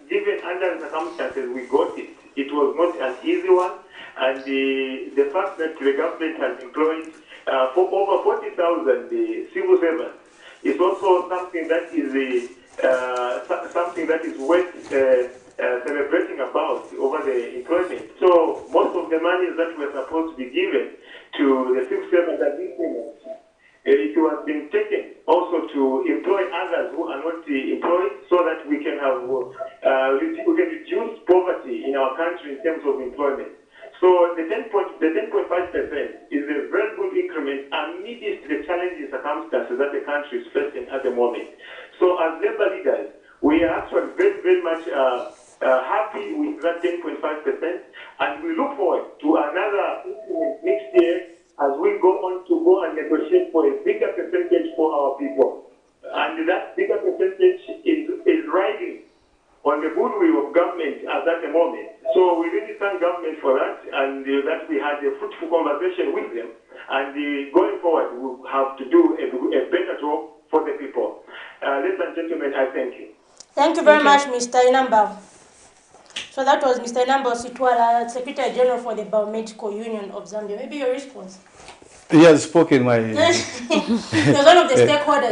given under the circumstances we got it. It was not an easy one, and the fact that the government has employed for over 40,000 civil servants is also something that is worth celebrating about over the employment. So most of the money that were supposed to be given to the civil servants at this moment, it has been taken also to employ others who are not employed, so that we can have we can reduce poverty in our country in terms of employment. So the 10.5% is a very good increment amidst the challenging circumstances that the country is facing at the moment. So as labor leaders, we are actually very, very much happy with that 10.5%, and we look forward to another increment next year as we go on to go and negotiate for a bigger percentage for our people. And that bigger percentage is riding on the goodwill of government at that moment. So we really thank government for that, and that we had a fruitful conversation with them. And going forward, we'll have to do a better job for the people. Ladies and gentlemen, I thank you. Thank you very much, Mr. Inamba. So that was Mr. Inamba Sitwala, Secretary General for the Biomedical Union of Zambia. Maybe your response? He has spoken. He was one of the stakeholders.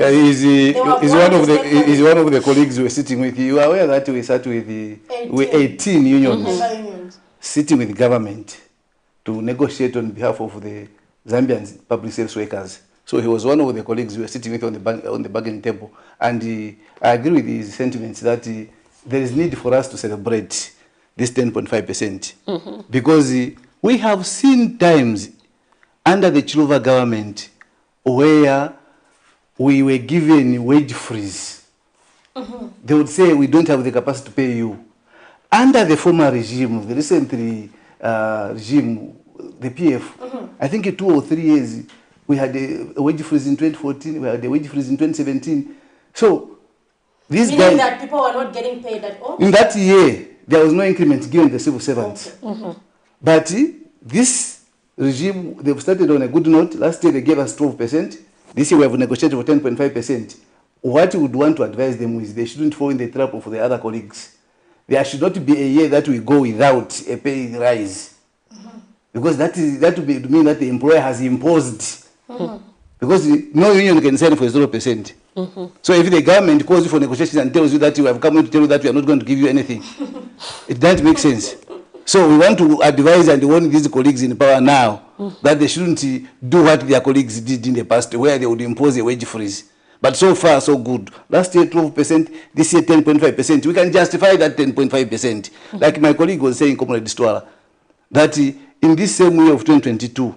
He's one of the colleagues we were sitting with. You are aware that we sat with 18 unions sitting with the government to negotiate on behalf of the Zambian public service workers. So he was one of the colleagues we were sitting with on the bargaining table. And I agree with his sentiments that there is need for us to celebrate this 10.5%. Because we have seen times under the Chilova government where we were given wage freeze. They would say, we don't have the capacity to pay you. Under the former regime, the recently regime, the PF, I think in 2 or 3 years, we had a wage freeze in 2014, we had a wage freeze in 2017. So, these Meaning guys, that people were not getting paid at all? in that year, there was no increment given the civil servants. Okay. But this regime, they've started on a good note. Last year, they gave us 12%. This year, we have negotiated for 10.5%. What we would want to advise them is they shouldn't fall in the trap of the other colleagues. There should not be a year that we go without a pay rise. Because that would mean that the employer has imposed. Because no union can sign for 0%. So if the government calls you for negotiations and tells you that you have come in to tell you that we are not going to give you anything, it doesn't make sense. So we want to advise and warn these colleagues in power now that they shouldn't do what their colleagues did in the past, where they would impose a wage freeze. But so far, so good. Last year, 12%, this year, 10.5%. We can justify that 10.5%. Like my colleague was saying, Comrade Stwala, that in this same year of 2022,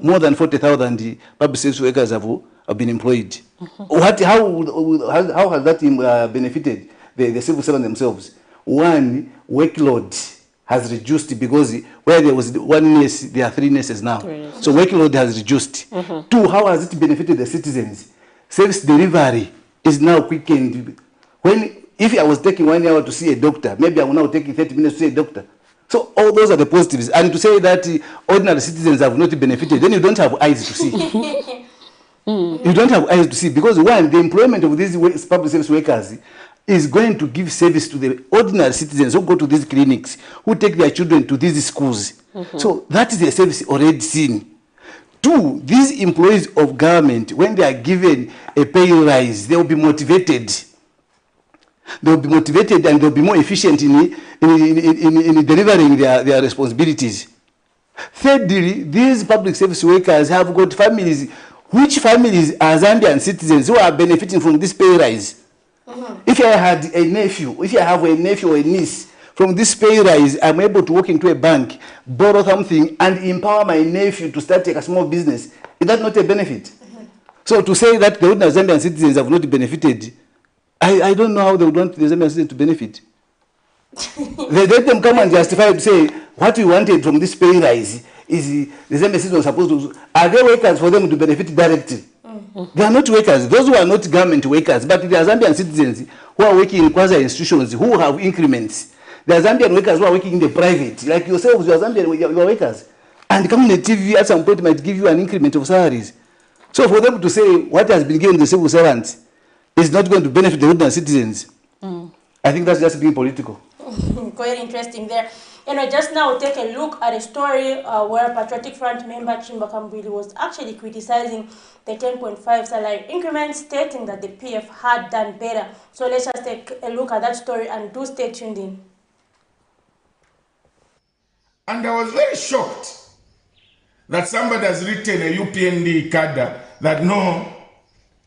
more than 40,000 public service workers have been employed. How has that benefited the civil servants themselves? One, workload has reduced because where there was 1 nurse, there are 3 nurses now. So workload has reduced. 2, how has it benefited the citizens? Service delivery is now quickened. If I was taking 1 hour to see a doctor, maybe I will now take 30 minutes to see a doctor. So all those are the positives. And to say that ordinary citizens have not benefited, then you don't have eyes to see. You don't have eyes to see because one, the employment of these public service workers is going to give service to the ordinary citizens who go to these clinics, who take their children to these schools. So that is a service already seen. 2, these employees of government, when they are given a pay rise, they will be motivated. They will be motivated and they will be more efficient in delivering their responsibilities. Thirdly, these public service workers have got families. Which families are Zambian citizens who are benefiting from this pay rise? If I had a nephew, if I have a nephew or a niece, from this pay rise, I'm able to walk into a bank, borrow something, and empower my nephew to start a small business. Is that not a benefit? So to say that the ordinary Zambian citizens have not benefited, I don't know how they would want the Zambian citizens to benefit. They let them come and justify to say, what we wanted from this pay rise is the Zambian citizens supposed to... Are they workers for them to benefit directly? They are not workers. Those who are not government workers, but they are Zambian citizens who are working in quasi-institutions, who have increments. There are Zambian workers who are working in the private. Like yourselves, you are Zambian, you are workers. And Camnet TV at some point might give you an increment of salaries. So for them to say what has been given to the civil servants is not going to benefit the ordinary citizens, I think that's just being political. Quite interesting there. Just now take a look at a story where Patriotic Front member Chimba Kambwili was actually criticizing the 10.5 salary increment, stating that the PF had done better. So let's just take a look at that story and do stay tuned in. And I was very shocked that somebody has written a UPND cadre that no,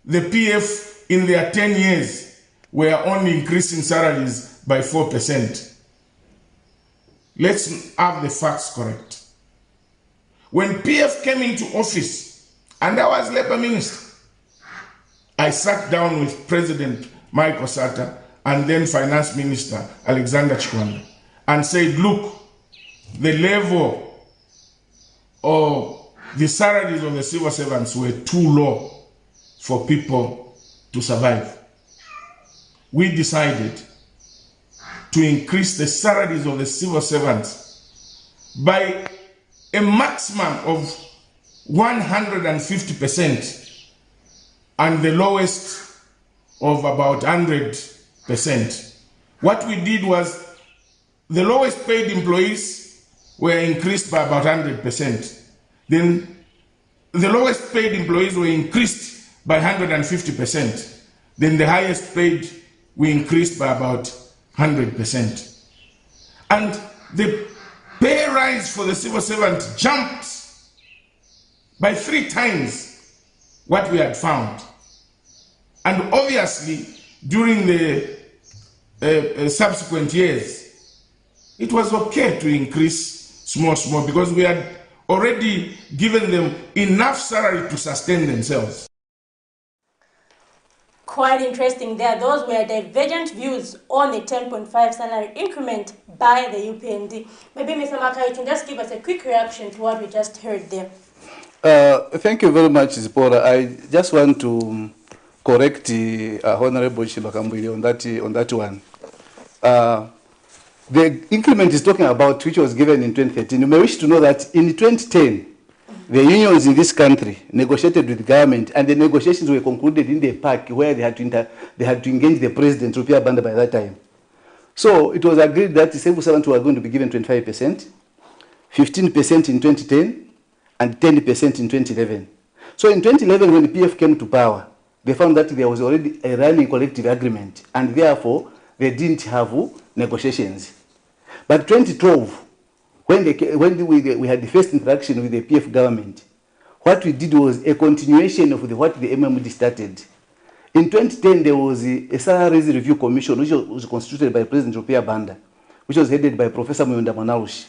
the PF in their 10 years were only increasing salaries by 4%. Let's have the facts correct. When PF came into office, and I was Labour Minister, I sat down with President Michael Sata and then Finance Minister Alexander Chikwanda and said, look, the level of the salaries of the civil servants were too low for people to survive. We decided to increase the salaries of the civil servants by a maximum of 150% and the lowest of about 100%. What we did was the lowest paid employees were increased by about 100%. Then the lowest paid employees were increased by 150%. Then the highest paid we increased by about 100%. And the pay rise for the civil servant jumped by 3 times what we had found. And obviously, during the subsequent years, it was okay to increase small, because we had already given them enough salary to sustain themselves. Quite interesting there. Those were divergent views on the 10.5 salary increment by the UPND. Maybe Mr. Maka, you can just give us a quick reaction to what we just heard there. Thank you very much, Zipora. I just want to correct Honorable Shibakambwili on that one. The increment is talking about, which was given in 2013. You may wish to know that in 2010, the unions in this country negotiated with the government, and the negotiations were concluded in the park where they had to engage the president, Rupia Banda, by that time. So it was agreed that the civil servants were going to be given 25%, 15% in 2010, and 10% in 2011. So in 2011, when the PF came to power, they found that there was already a running collective agreement, and therefore they didn't have negotiations. But 2012, when we had the first interaction with the PF government, what we did was a continuation of what the MMD started. In 2010, there was a salaries review commission, which was constituted by President Rupia Banda, which was headed by Professor Muyonda Mwanalushi.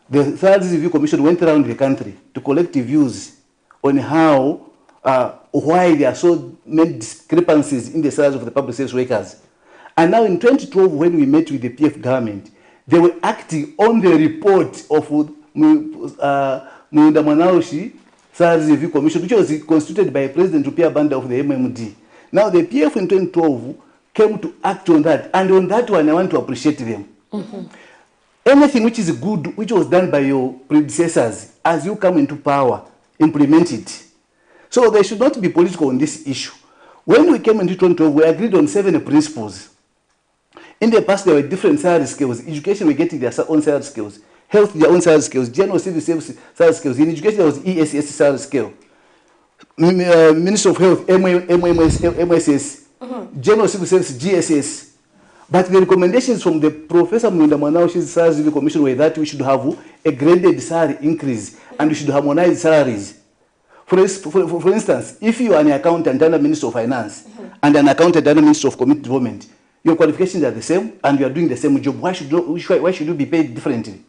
The salaries review commission went around the country to collect views on how, why there are so many discrepancies in the salaries of the public service workers. And now in 2012, when we met with the PF government, they were acting on the report of Muyonda Mwanalushi Salaries Review Commission, which was constituted by President Rupia Banda of the MMD. Now the PF in 2012 came to act on that, and on that one I want to appreciate them. Anything which is good, which was done by your predecessors, as you come into power, implement it. So there should not be political on this issue. When we came into 2012, we agreed on 7 principles. In the past, there were different salary scales. Education, we getting their own salary scales. Health, their own salary scales. General civil service salary scales. In education, there was ESS salary scale. Minister of Health, MSS. General civil service, GSS. But the recommendations from the Professor Muyonda Mwanawashi's Salaries Review Commission were that we should have a graded salary increase and we should harmonize salaries. For instance, if you are an accountant under Minister of Finance and an accountant under Minister of Community Development, your qualifications are the same and you are doing the same job. Why should you be paid differently?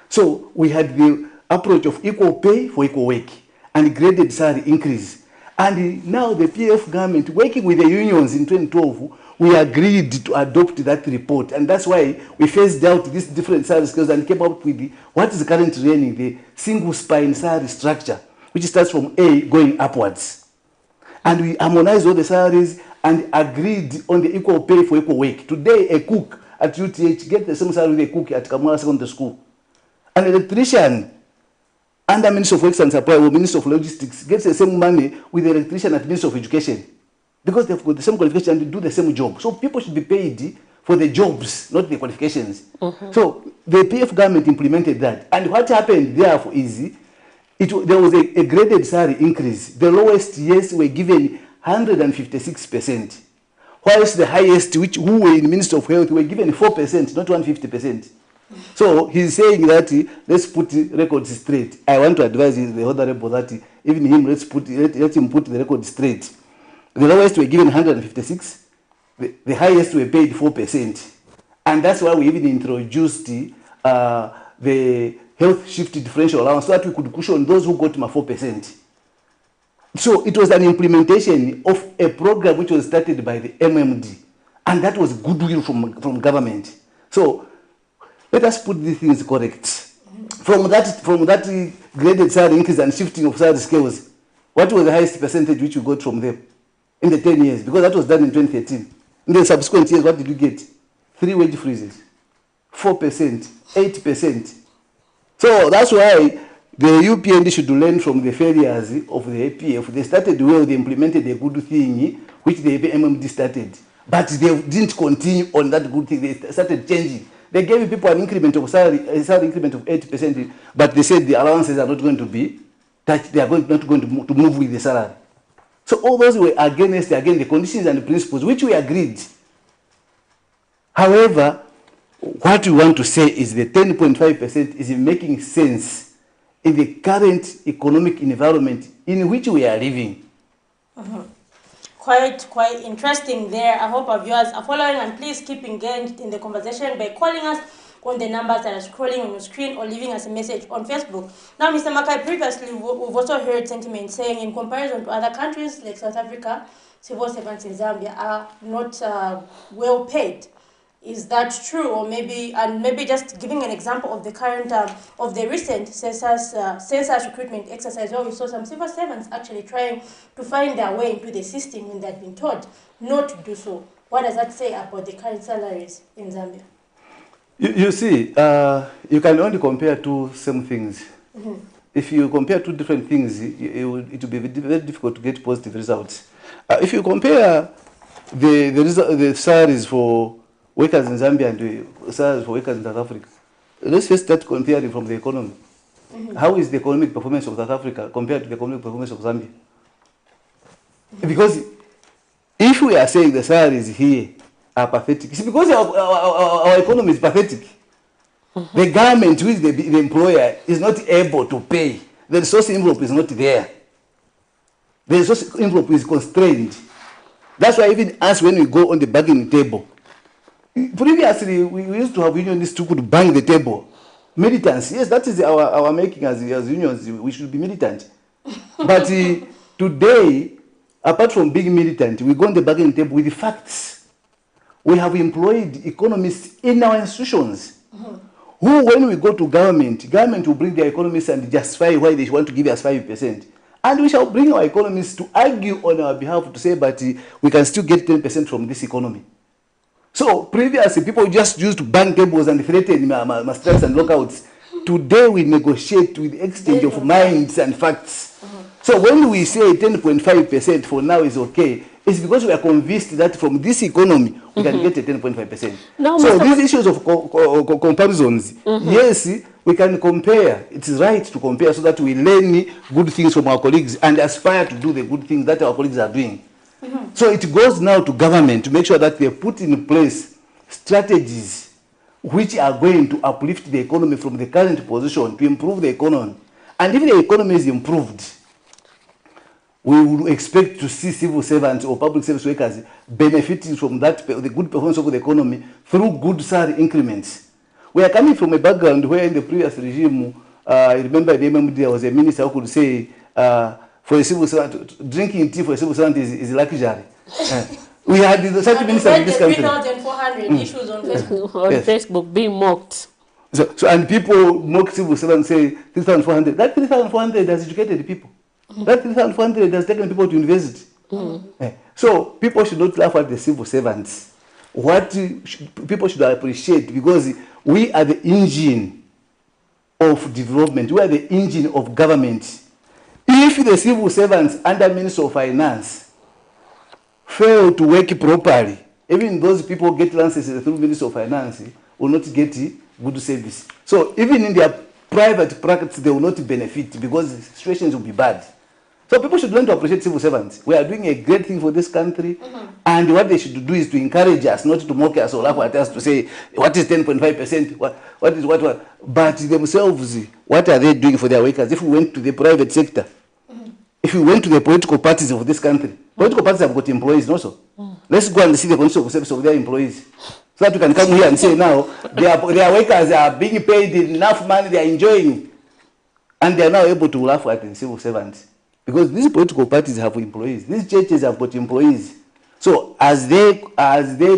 So we had the approach of equal pay for equal work and graded salary increase. And now the PF government, working with the unions in 2012, we agreed to adopt that report. And that's why we phased out these different salary scales and came up with what is currently running, the single spine salary structure, which starts from A going upwards. And we harmonized all the salaries and agreed on the equal pay for equal work. Today, a cook at UTH gets the same salary with a cook at Kamala Secondary School. An electrician under Minister of Works and Supply or Minister of Logistics gets the same money with the electrician at Minister of Education, because they've got the same qualification and they do the same job. So people should be paid for the jobs, not the qualifications. So the PF government implemented that. And what happened therefore is, there was a graded salary increase. The lowest years were given 156%, whilst the highest, who were in Minister of Health, were given 4%, not 150%. So he's saying that let's put records straight. I want to advise the Honorable that even him, let him put the record straight. The lowest were given 156, the highest were paid 4%. And that's why we even introduced the health shift differential allowance, so that we could cushion those who got 4%. So it was an implementation of a program which was started by the MMD, and that was goodwill from government. So let us put these things correct. From that graded salary increase and shifting of salary scales, what was the highest percentage which you got from them in the 10 years? Because that was done in 2013. In the subsequent years, what did you get? 3 wage freezes, 4%, 8%. So that's why the UPND should learn from the failures of the APF. They started well, they implemented a good thing, which the MMD started. But they didn't continue on that good thing. They started changing. They gave people an increment of salary, a salary increment of 8%, but they said the allowances are not going to be touched. They are not going to move with the salary. So all those were against, again, the conditions and the principles, which we agreed. However, what we want to say is the 10.5% is making sense in the current economic environment in which we are living. Quite interesting there. I hope our viewers are following, and please keep engaged in the conversation by calling us on the numbers that are scrolling on your screen or leaving us a message on Facebook. Now, Mr. Makai, previously we've also heard sentiment saying in comparison to other countries like South Africa, civil servants in Zambia are not well paid. Is that true? Or maybe just giving an example of the current of the recent census recruitment exercise, where we saw some civil servants actually trying to find their way into the system when they've been told not to do so. What does that say about the current salaries in Zambia? You see, you can only compare two same things. If you compare two different things, it will be very difficult to get positive results. If you compare the salaries for workers in Zambia and the salaries for workers in South Africa, let's first start comparing from the economy. How is the economic performance of South Africa compared to the economic performance of Zambia? Because if we are saying the salaries here are pathetic, it's because our economy is pathetic. The government, who is the employer, is not able to pay. The resource envelope is not there. The resource envelope is constrained. That's why even us, when we go on the bargaining table, previously we used to have unionists who could bang the table. Militants, yes, that is our making as unions. We should be militant. But today, apart from being militant, we go on the bargaining table with the facts. We have employed economists in our institutions who, when we go to government will bring their economists and justify why they want to give us 5%. And we shall bring our economists to argue on our behalf to say, but we can still get 10% from this economy. So previously, people just used to bang tables and threaten strikes and lockouts. Today, we negotiate with exchange of minds and facts. So when we say 10.5% for now is okay, it's because we are convinced that from this economy, we can get a 10.5%. So these issues of comparisons, yes, we can compare. It is right to compare so that we learn good things from our colleagues and aspire to do the good things that our colleagues are doing. So it goes now to government to make sure that they put in place strategies which are going to uplift the economy from the current position to improve the economy. And if the economy is improved, we would expect to see civil servants or public service workers benefiting from that, the good performance of the economy through good salary increments. We are coming from a background where in the previous regime, I remember the MMD, there was a minister who could say, for a civil servant, drinking tea for a civil servant is luxury. We had such ministers in this country. 3,400 issues on Facebook. On Facebook being mocked. So and people mock civil servants, say 3,400. That 3,400 has educated people. That 3,400 has taken people to university. So people should not laugh at the civil servants. What people should appreciate, because we are the engine of development. We are the engine of government. If the civil servants under Minister of Finance fail to work properly, even those people get licenses through Minister of Finance will not get good service. So even in their private practice, they will not benefit because the situations will be bad. So people should learn to appreciate civil servants. We are doing a great thing for this country, and what they should do is to encourage us, not to mock us or laugh at us to say, what is 10.5%, what is what? But themselves, what are they doing for their workers? If we went to the private sector, if we went to the political parties of this country, political parties have got employees also. Let's go and see the condition of service of their employees. So that we can come here and say now, their workers are being paid enough money, they are enjoying, and they are now able to laugh at the civil servants. Because these political parties have employees, these churches have got employees. So as they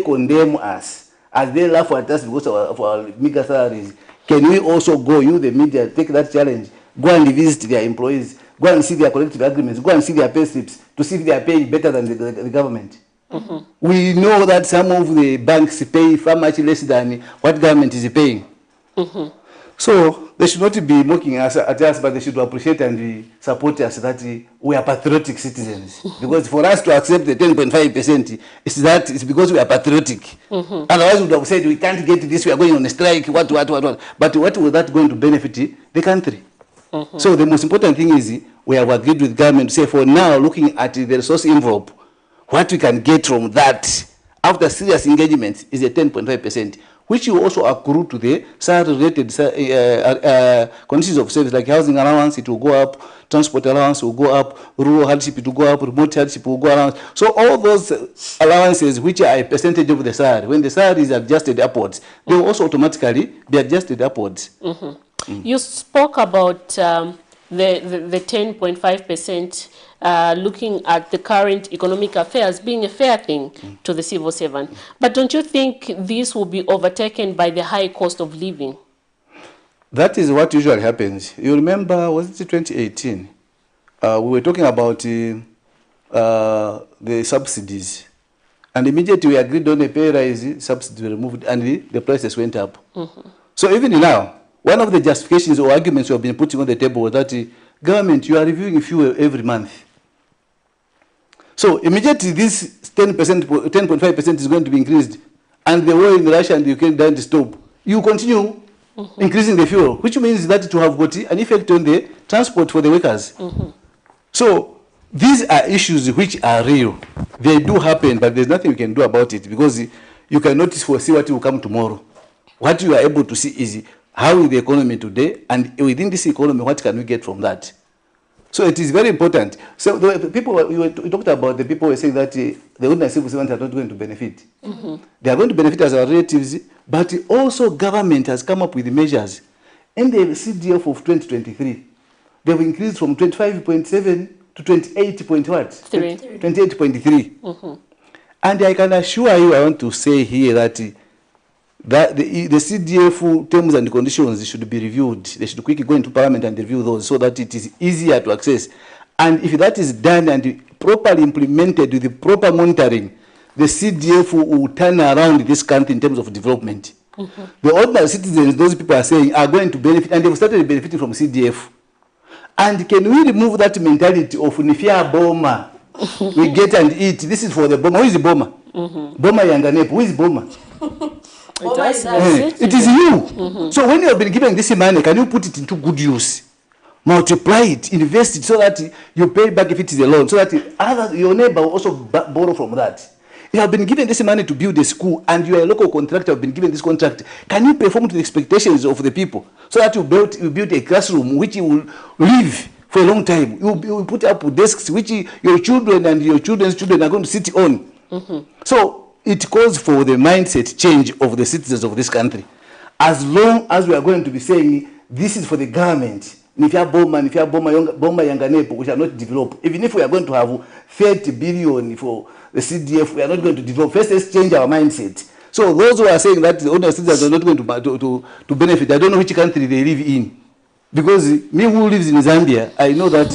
condemn us, as they laugh at us because of our meager salaries, can we also go, you the media, take that challenge, go and visit their employees, go and see their collective agreements, go and see their pay slips to see if they are paying better than the government. We know that some of the banks pay far much less than what government is paying. So they should not be looking at us, but they should appreciate and support us that we are patriotic citizens. Because for us to accept the 10.5%, it's because we are patriotic. Otherwise, we would have said we can't get this, we are going on a strike, what. But what was that going to benefit the country? So the most important thing is we have agreed with government to say for now, looking at the resource envelope, what we can get from that after serious engagement is a 10.5%. which will also accrue to the salary-related conditions of service, like housing allowance, it will go up, transport allowance will go up, rural hardship it will go up, remote hardship will go around. So all those allowances, which are a percentage of the salary, when the salary is adjusted upwards, they will also automatically be adjusted upwards. You spoke about the 10.5%, looking at the current economic affairs being a fair thing to the civil servant. But don't you think this will be overtaken by the high cost of living? That is what usually happens. You remember, was it 2018? We were talking about the subsidies. And immediately we agreed on a pay rise, subsidies were removed, and the prices went up. So even now, one of the justifications or arguments we have been putting on the table was that government, you are reviewing fuel every month. So immediately this 10.5% is going to be increased, and the war in Russia and Ukraine doesn't stop. You continue increasing the fuel, which means that to have got an effect on the transport for the workers. So these are issues which are real. They do happen, but there's nothing you can do about it because you cannot foresee what will come tomorrow. What you are able to see is how is the economy today, and within this economy, what can we get from that? So it is very important. So the people, we talked about the people were saying that the ordinary civil servants are not going to benefit. They are going to benefit as our relatives, but also government has come up with measures. In the CDF of 2023, they have increased from 25.7 to 28.3. And I can assure you, I want to say here that the CDF terms and conditions should be reviewed. They should quickly go into Parliament and review those so that it is easier to access. And if that is done and properly implemented with the proper monitoring, the CDF will turn around this country in terms of development. The ordinary citizens, those people are saying, are going to benefit, and they've started benefiting from CDF. And can we remove that mentality of Nifia Boma? We get and eat. This is for the Boma. Who is the Boma? Boma Yanganepo. Who is Boma? It is you. So when you have been given this money, can you put it into good use? Multiply it, invest it so that you pay back if it is a loan, so that your neighbor will also borrow from that. You have been given this money to build a school, and you are a local contractor, have been given this contract. Can you perform to the expectations of the people so that you build a classroom which you will live for a long time? You will put up desks which your children and your children's children are going to sit on. So it calls for the mindset change of the citizens of this country. As long as we are going to be saying this is for the government, Nifia Boma Yanganepo, we shall not develop. Even if we are going to have 30 billion for the CDF, we are not going to develop. First, let's change our mindset. So those who are saying that the ordinary citizens are not going to benefit, I don't know which country they live in. Because me who lives in Zambia, I know that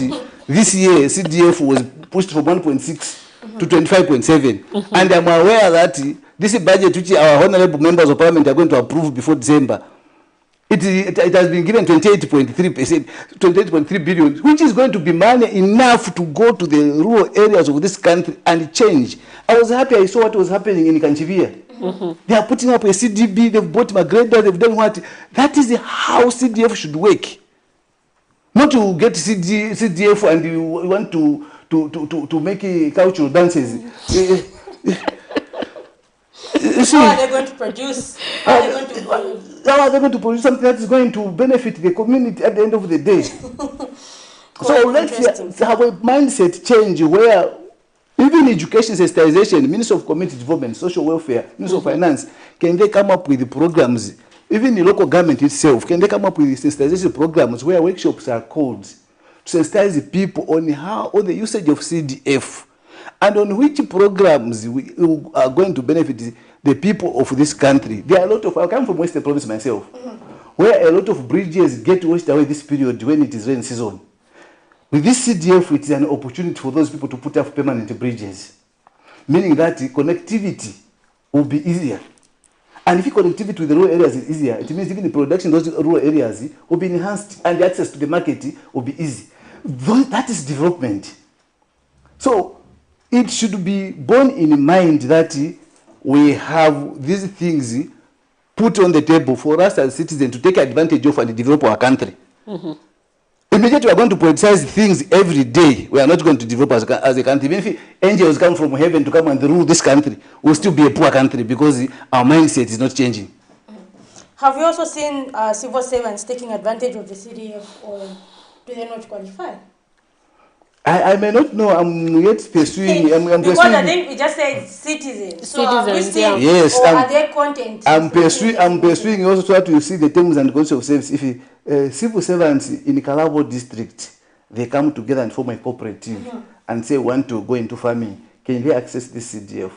this year CDF was pushed from 1.6 to 25.7. And I'm aware that this budget which our honorable members of parliament are going to approve before December, it has been given 28.3%, 28.3 billion, which is going to be money enough to go to the rural areas of this country and change. I was happy I saw what was happening in Kanchivia. They are putting up a CDB, they've bought Magreda, they've done what? That is how CDF should work. Not to get CDF and you want to make cultural dances. How are they going to produce? How are they going to produce something that is going to benefit the community at the end of the day? So let's have a mindset change where even education sensitization, Minister of Community Development, Social Welfare, Minister of Finance, can they come up with the programs? Even the local government itself, can they come up with sensitization programs where workshops are called to sensitize the people on the usage of CDF and on which programs we are going to benefit the people of this country? There are a lot of, I come from Western Province myself, where a lot of bridges get washed away this period when it is rain season. With this CDF, it is an opportunity for those people to put up permanent bridges, meaning that connectivity will be easier. And if connectivity with the rural areas is easier, it means even the production in those rural areas will be enhanced and the access to the market will be easy. That is development. So it should be borne in mind that we have these things put on the table for us as citizens to take advantage of and develop our country. Immediately we are going to politicize things every day. We are not going to develop as a country. Even if angels come from heaven to come and rule this country, we'll still be a poor country because our mindset is not changing. Have you also seen civil servants taking advantage of the CDF, or do they not qualify? I may not know. I'm yet pursuing. I'm because pursuing. I think we just said citizens. So are we Citizens, still, yeah. Yes, or are there content? I'm pursuing also try to see the terms and conditions of service. If civil servants in Kalabo district, they come together and form a cooperative and say want to go into farming, can they access this CDF?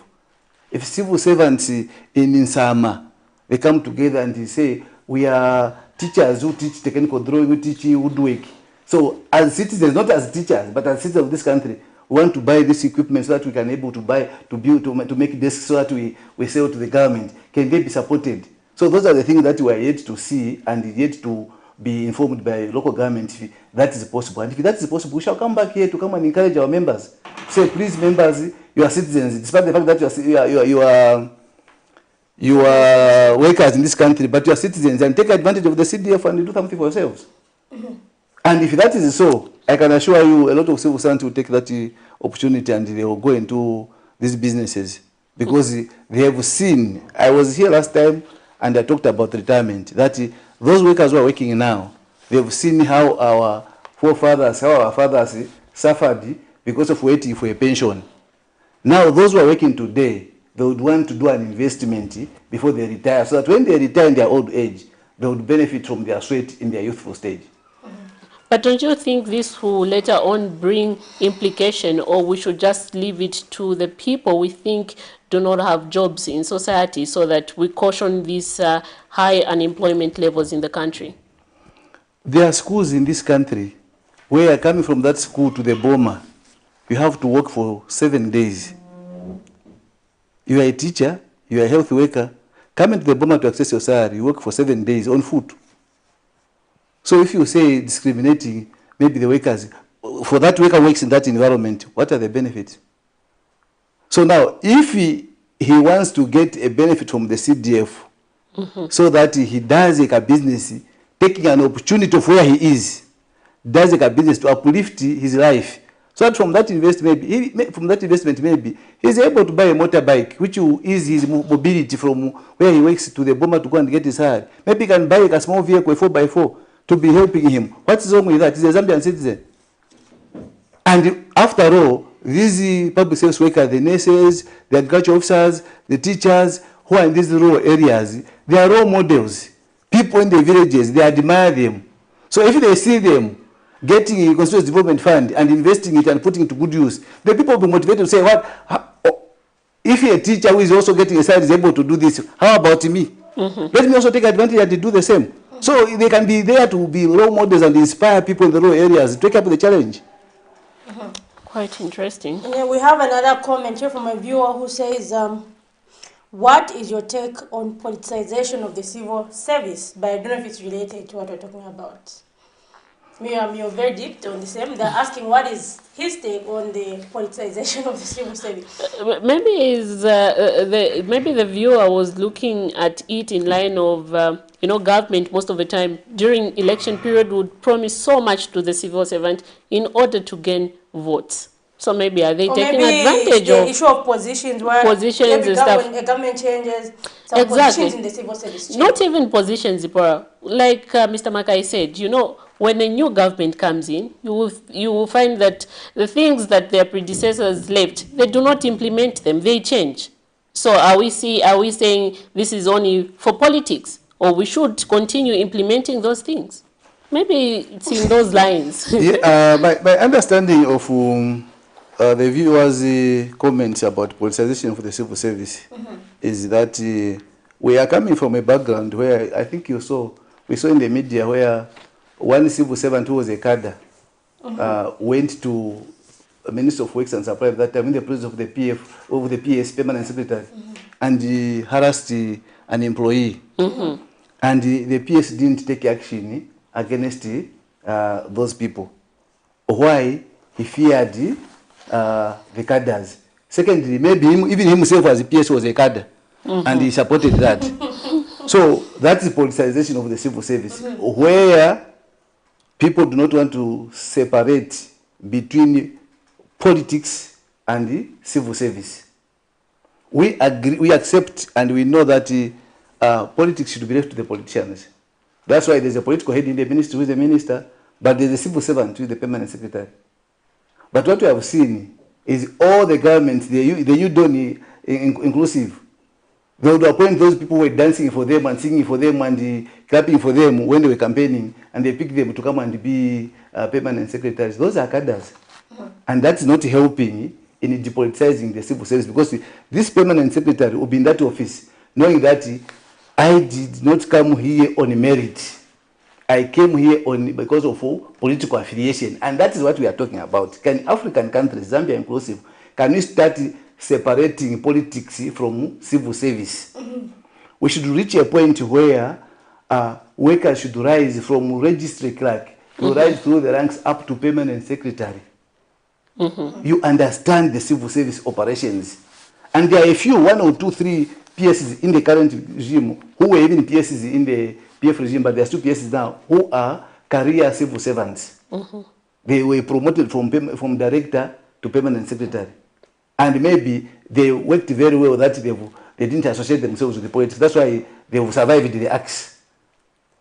If civil servants in Insama, they come together and they say we are teachers who teach technical drawing, who teach woodwork. So as citizens, not as teachers, but as citizens of this country, we want to buy this equipment so that we can able to buy, to build, to make desks so that we sell to the government. Can they be supported? So those are the things that we are yet to see and yet to be informed by local government if that is possible. And if that is possible, we shall come back here to come and encourage our members. Say, please, members, you are citizens, despite the fact that you are workers in this country, but you are citizens, and take advantage of the CDF and do something for yourselves. And if that is so, I can assure you a lot of civil servants will take that opportunity and they will go into these businesses because they have seen. I was here last time and I talked about retirement, that those workers who are working now, they have seen how our forefathers, how our fathers suffered because of waiting for a pension. Now those who are working today, they would want to do an investment before they retire, so that when they retire in their old age, they would benefit from their sweat in their youthful stage. But don't you think this will later on bring implication, or we should just leave it to the people we think do not have jobs in society so that we caution these high unemployment levels in the country? There are schools in this country where coming from that school to the Boma, you have to work for 7 days. You are a teacher, you are a health worker, coming to the Boma to access your salary, you work for 7 days on foot. So if you say discriminating, maybe the workers, for that worker works in that environment, what are the benefits? So now, if he wants to get a benefit from the CDF, so that he does like a business, taking an opportunity of where he is, does like a business to uplift his life, so that from that investment, maybe he's able to buy a motorbike, which will ease his mobility from where he works to the Boma to go and get his salary. Maybe he can buy like a small vehicle, a 4x4, to be helping him. What's wrong with that? He's a Zambian citizen. And after all, these public service workers, the nurses, the agriculture officers, the teachers who are in these rural areas, they are role models. People in the villages, they admire them. So if they see them getting a constituency development fund and investing it and putting it to good use, the people will be motivated to say, if a teacher who is also getting a salary is able to do this, how about me? Let me also take advantage and do the same. So they can be there to be role models and inspire people in the rural areas to take up the challenge. Quite interesting. And then we have another comment here from a viewer who says, what is your take on politicization of the civil service? But I don't know if it's related to what we're talking about. Miriam, your verdict on the same. They're asking what is his take on the politicization of the civil service. Maybe the viewer was looking at it in line of government most of the time during election period would promise so much to the civil servant in order to gain votes. So maybe are they taking advantage of the issue of positions where positions and stuff? When a government changes, some positions in the civil service change. Not even positions, Zipporah. Like Mr. Makai said, when a new government comes in, you will find that the things that their predecessors left, they do not implement them, they change. So are we saying this is only for politics, or we should continue implementing those things? Maybe it's in those lines. My understanding of the viewers' comments about politicization for the civil service is that we are coming from a background where I think we saw in the media where one civil servant who was a cadre went to a Minister of Works and Supply at that time in the presence of the PS permanent secretary, and he harassed an employee, and the PS didn't take action against those people. Why? He feared the cadres. Secondly, maybe even himself as a PS was a cadre, and he supported that. So that is politicization of the civil service, where people do not want to separate between politics and the civil service. We agree, we accept, and we know that politics should be left to the politicians. That's why there's a political head in the ministry who is the minister, but there's a civil servant who is the permanent secretary. But what we have seen is all the governments, the UDON inclusive, they would appoint those people who were dancing for them and singing for them and clapping for them when they were campaigning, and they pick them to come and be permanent secretaries. Those are cadres. And that's not helping in depoliticizing the civil service, because this permanent secretary will be in that office knowing that I did not come here on merit. I came here because of political affiliation. And that is what we are talking about. Can African countries, Zambia inclusive, can we start separating politics from civil service? We should reach a point where workers should rise from registry clerk, to rise through the ranks up to permanent secretary. You understand the civil service operations. And there are a few, 1 or 2, 3 PSs in the current regime who were even PSs in the PF regime, but there are still PSs now who are career civil servants. They were promoted from director to permanent secretary. And maybe they worked very well that they didn't associate themselves with the politics. That's why they've survived the acts.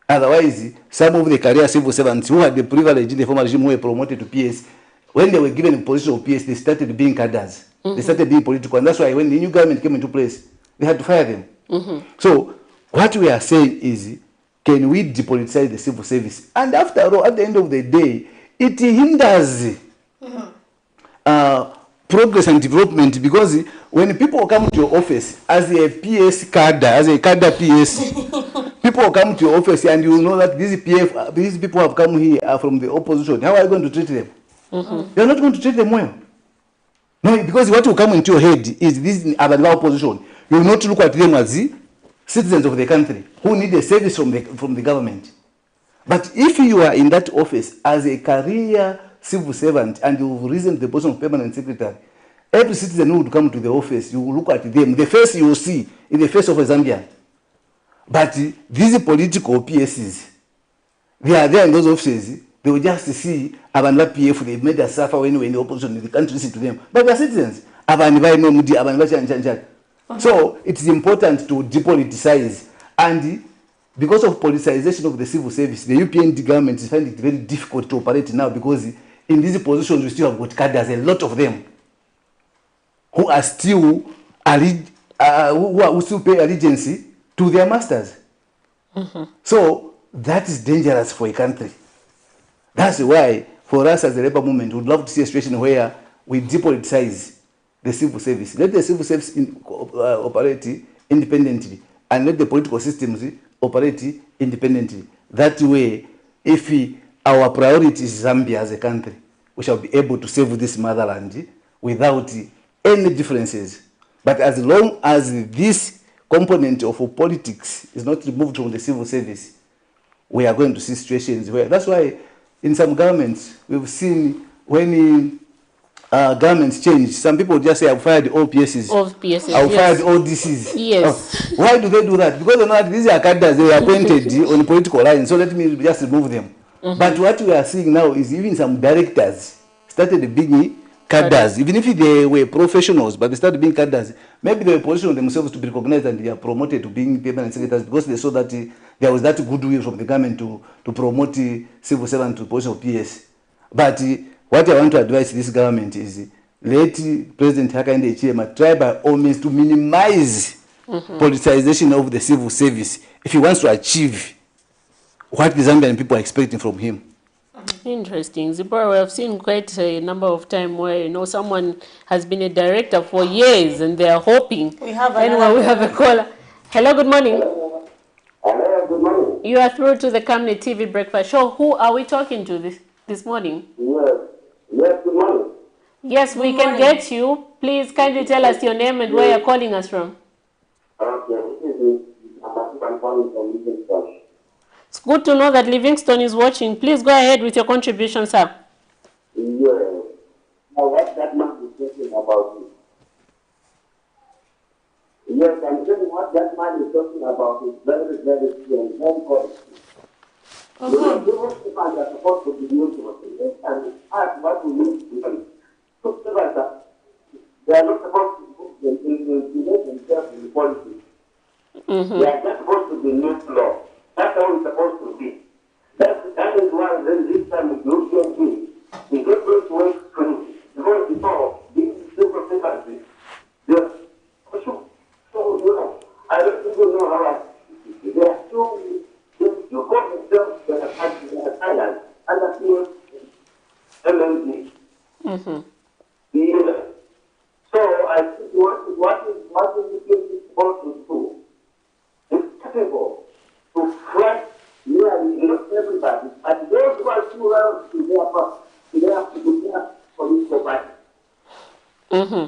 Otherwise, some of the career civil servants who had the privilege in the former regime who were promoted to PS, when they were given a position of PS, they started being cadres. They started being political. And that's why when the new government came into place, they had to fire them. So what we are saying is, can we depoliticize the civil service? And after all, at the end of the day, it hinders progress and development, because when people come to your office as a PS cadre, as a cadre PS, people come to your office and you know that these people have come here are from the opposition. How are you going to treat them? You're not going to treat them well. No, because what will come into your head is this opposition. You will not look at them as the citizens of the country who need a service from the government. But if you are in that office as a career civil servant and you've risen to the position of permanent secretary, every citizen who would come to the office, you will look at them. The face you will see is the face of a Zambian. But these political PSs, they are there in those offices. They will just see Abanla PF, they made us suffer when we were in the opposition, they can't listen to them. But they are citizens. So it is important to depoliticize. And because of politicization of the civil service, the UPND government is finding it very difficult to operate now, because in these positions we still have got cadres, a lot of them, who are still who still pay allegiance to their masters. So that is dangerous for a country. That's why, for us as a labor movement, we would love to see a situation where we depoliticize the civil service. Let the civil service operate independently, and let the political systems operate independently. That way, if our priority is Zambia as a country, we shall be able to save this motherland without any differences. But as long as this component of politics is not removed from the civil service, we are going to see situations where, that's why in some governments, we've seen when governments change, some people just say, I've fired all PSs. All PSs, I've fired all DCs. Yes. Why do they do that? Because they know that these are cadres, they are appointed on political lines, so let me just remove them. But what we are seeing now is even some directors started being cadres, even if they were professionals, but they started being cadres. Maybe they were positioning themselves to be recognized and they are promoted to being permanent secretaries, because they saw that there was that goodwill from the government to promote civil servants to the position of PS. But what I want to advise this government is, let President Hakainde Hichilema try by all means to minimize politicization of the civil service if he wants to achieve what the Zambian people are expecting from him. Interesting. Zipporah, we have seen quite a number of times where, someone has been a director for years and they are hoping. We have a caller. Hello, good morning. Hello, good morning. You are through to the Camnet TV Breakfast Show. Who are we talking to this morning? Yes, good morning. Yes, we can get you. Please kindly tell us your name and where you're calling us from. Okay, this is I'm calling from Livingston. It's good to know that Livingston is watching. Please go ahead with your contribution, sir. Yes. Now, what that man is talking about it. Yes, I'm saying what that man is talking about is very, very true and very positive. Those people are supposed to be used to it and ask what we need to do. They are not supposed to insulate themselves in politics. They are just supposed to be neutral law. That's how it's supposed to be. That is why then this time with European team, we get going to work free. Yeah. So I think what is the case supposed to do? It's possible to flag nearly everybody, and those who are too loud to their political party. Yeah.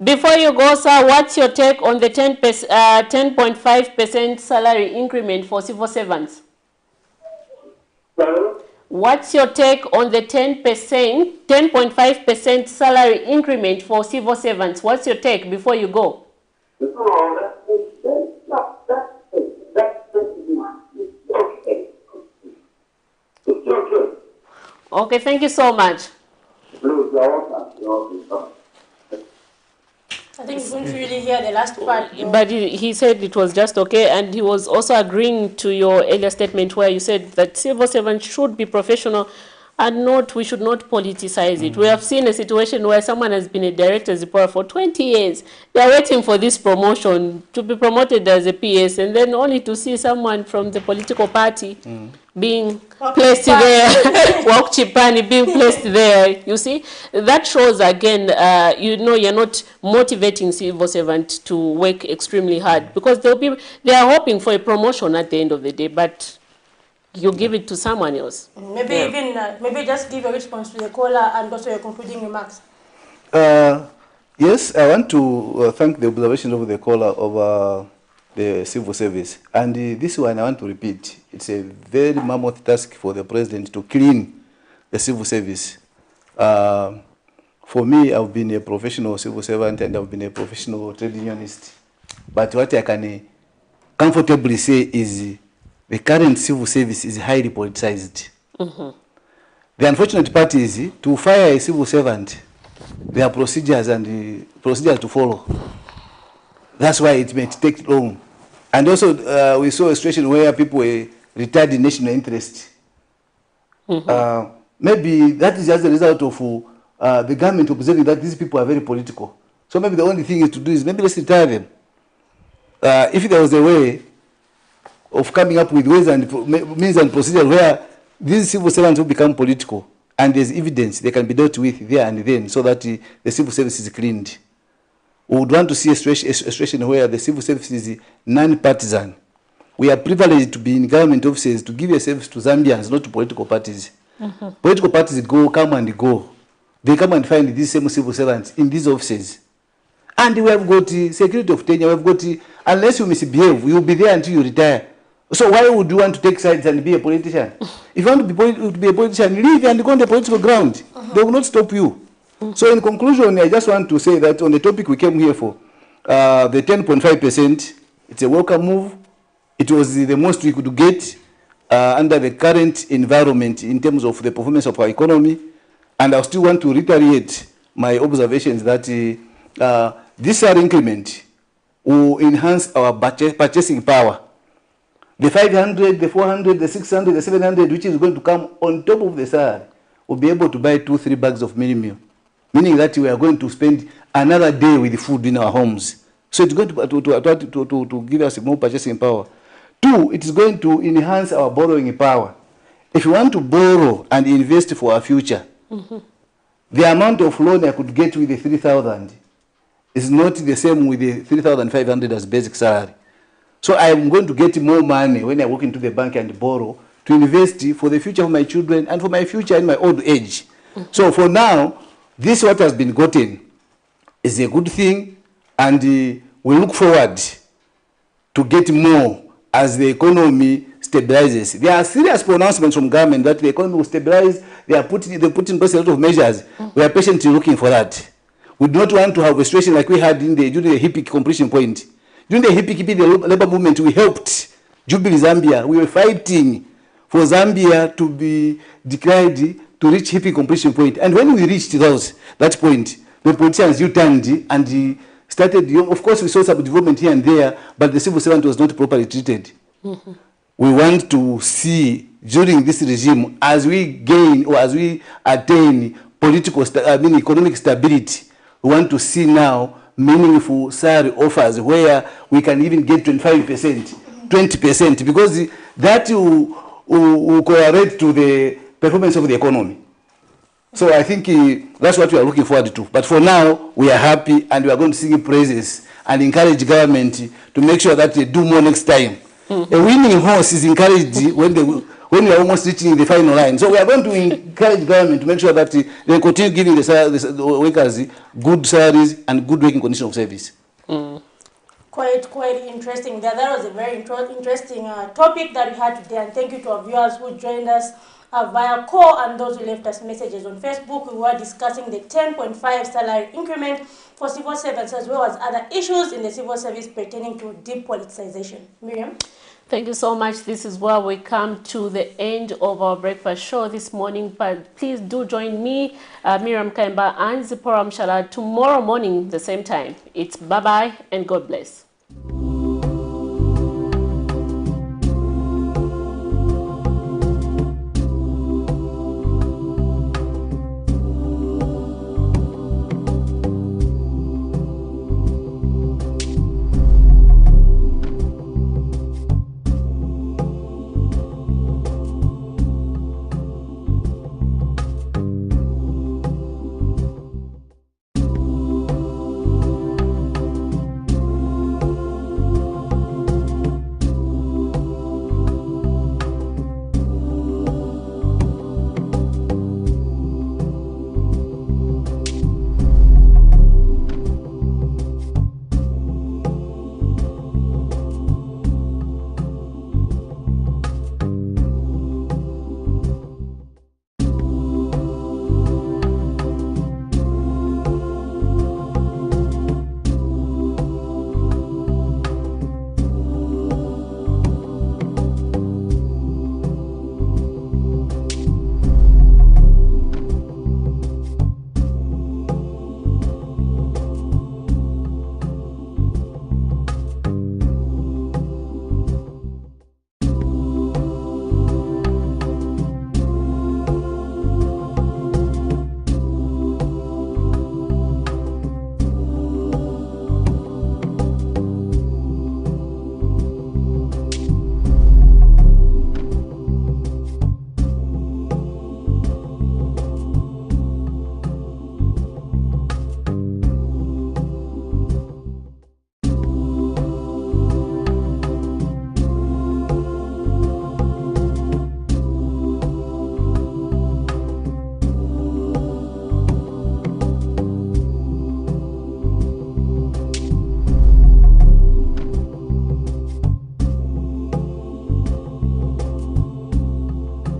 Before you go, sir, what's your take on the 10.5% salary increment for civil servants? So, What's your take on the 10.5% salary increment for civil servants? What's your take before you go? that's okay. It's okay. Okay, thank you so much. Please, you're welcome. I think we couldn't really hear the last part. But he said it was just okay, and he was also agreeing to your earlier statement where you said that civil servants should be professional and we should not politicize it. We have seen a situation where someone has been a director for 20 years. They are waiting for this promotion to be promoted as a PS, and then only to see someone from the political party being placed there, Walk Chipani being placed there. You see, that shows again, you're not motivating civil servants to work extremely hard, because they are hoping for a promotion at the end of the day, but you give it to someone else. Maybe maybe just give a response to the caller and also your concluding remarks. Yes, I want to thank the observation of the caller over the civil service. And this one I want to repeat. It's a very mammoth task for the president to clean the civil service. For me, I've been a professional civil servant and I've been a professional trade unionist. But what I can comfortably say is the current civil service is highly politicized. The unfortunate part is to fire a civil servant, there are procedures and procedures to follow. That's why it may take long. And also, we saw a situation where people were retired in national interest. Maybe that is as a result of the government observing that these people are very political. So maybe the only thing is to do is maybe let's retire them. If there was a way of coming up with ways and means and procedures where these civil servants will become political and there's evidence they can be dealt with there and then, so that the civil service is cleaned. We would want to see a situation where the civil service is non-partisan. We are privileged to be in government offices to give a service to Zambians, not to political parties. Political parties come and go. They come and find these same civil servants in these offices. And we have got security of tenure. We have got, unless you misbehave, you will be there until you retire. So why would you want to take sides and be a politician? If you want to be a politician, leave and go on the political ground. They will not stop you. So in conclusion, I just want to say that on the topic we came here for, the 10.5%, it's a welcome move. It was the most we could get under the current environment in terms of the performance of our economy. And I still want to reiterate my observations that this salary increment will enhance our purchasing power. The 500, the 400, the 600, the 700, which is going to come on top of the salary, will be able to buy 2-3 bags of mini meal, meaning that we are going to spend another day with the food in our homes. So it's going to give us more purchasing power. 2, it is going to enhance our borrowing power. If you want to borrow and invest for our future, the amount of loan I could get with the 3,000 is not the same with the 3,500 as basic salary. So I am going to get more money when I walk into the bank and borrow to invest for the future of my children and for my future in my old age. So for now, this what has been gotten is a good thing, and we look forward to get more as the economy stabilizes. There are serious pronouncements from government that the economy will stabilize. They put in place a lot of measures. We are patiently looking for that. We do not want to have a situation like we had during the HIPIC completion point. During the HIPIC, the labor movement, we helped Jubilee Zambia. We were fighting for Zambia to be declared to reach HIPIC completion point. And when we reached that point, the politicians U-turned and started, of course, we saw some development here and there, but the civil servant was not properly treated. We want to see during this regime, as we gain or as we attain economic stability, we want to see now meaningful salary offers where we can even get 25%, 20%, because that will correlate to the performance of the economy. So I think that's what we are looking forward to. But for now, we are happy and we are going to sing praises and encourage government to make sure that they do more next time. A winning horse is encouraged when we are almost reaching the final line. So we are going to encourage government to make sure that they continue giving the workers good salaries and good working conditions of service. Quite interesting. That was a very interesting topic that we had today, and thank you to our viewers who joined us via call and those who left us messages on Facebook. We were discussing the 10.5 salary increment for civil servants as well as other issues in the civil service pertaining to depoliticization. Miriam? Thank you so much. This is where we come to the end of our breakfast show this morning. But please do join me, Miriam Kaimba and Zipporah Mshala tomorrow morning, the same time. It's bye-bye and God bless.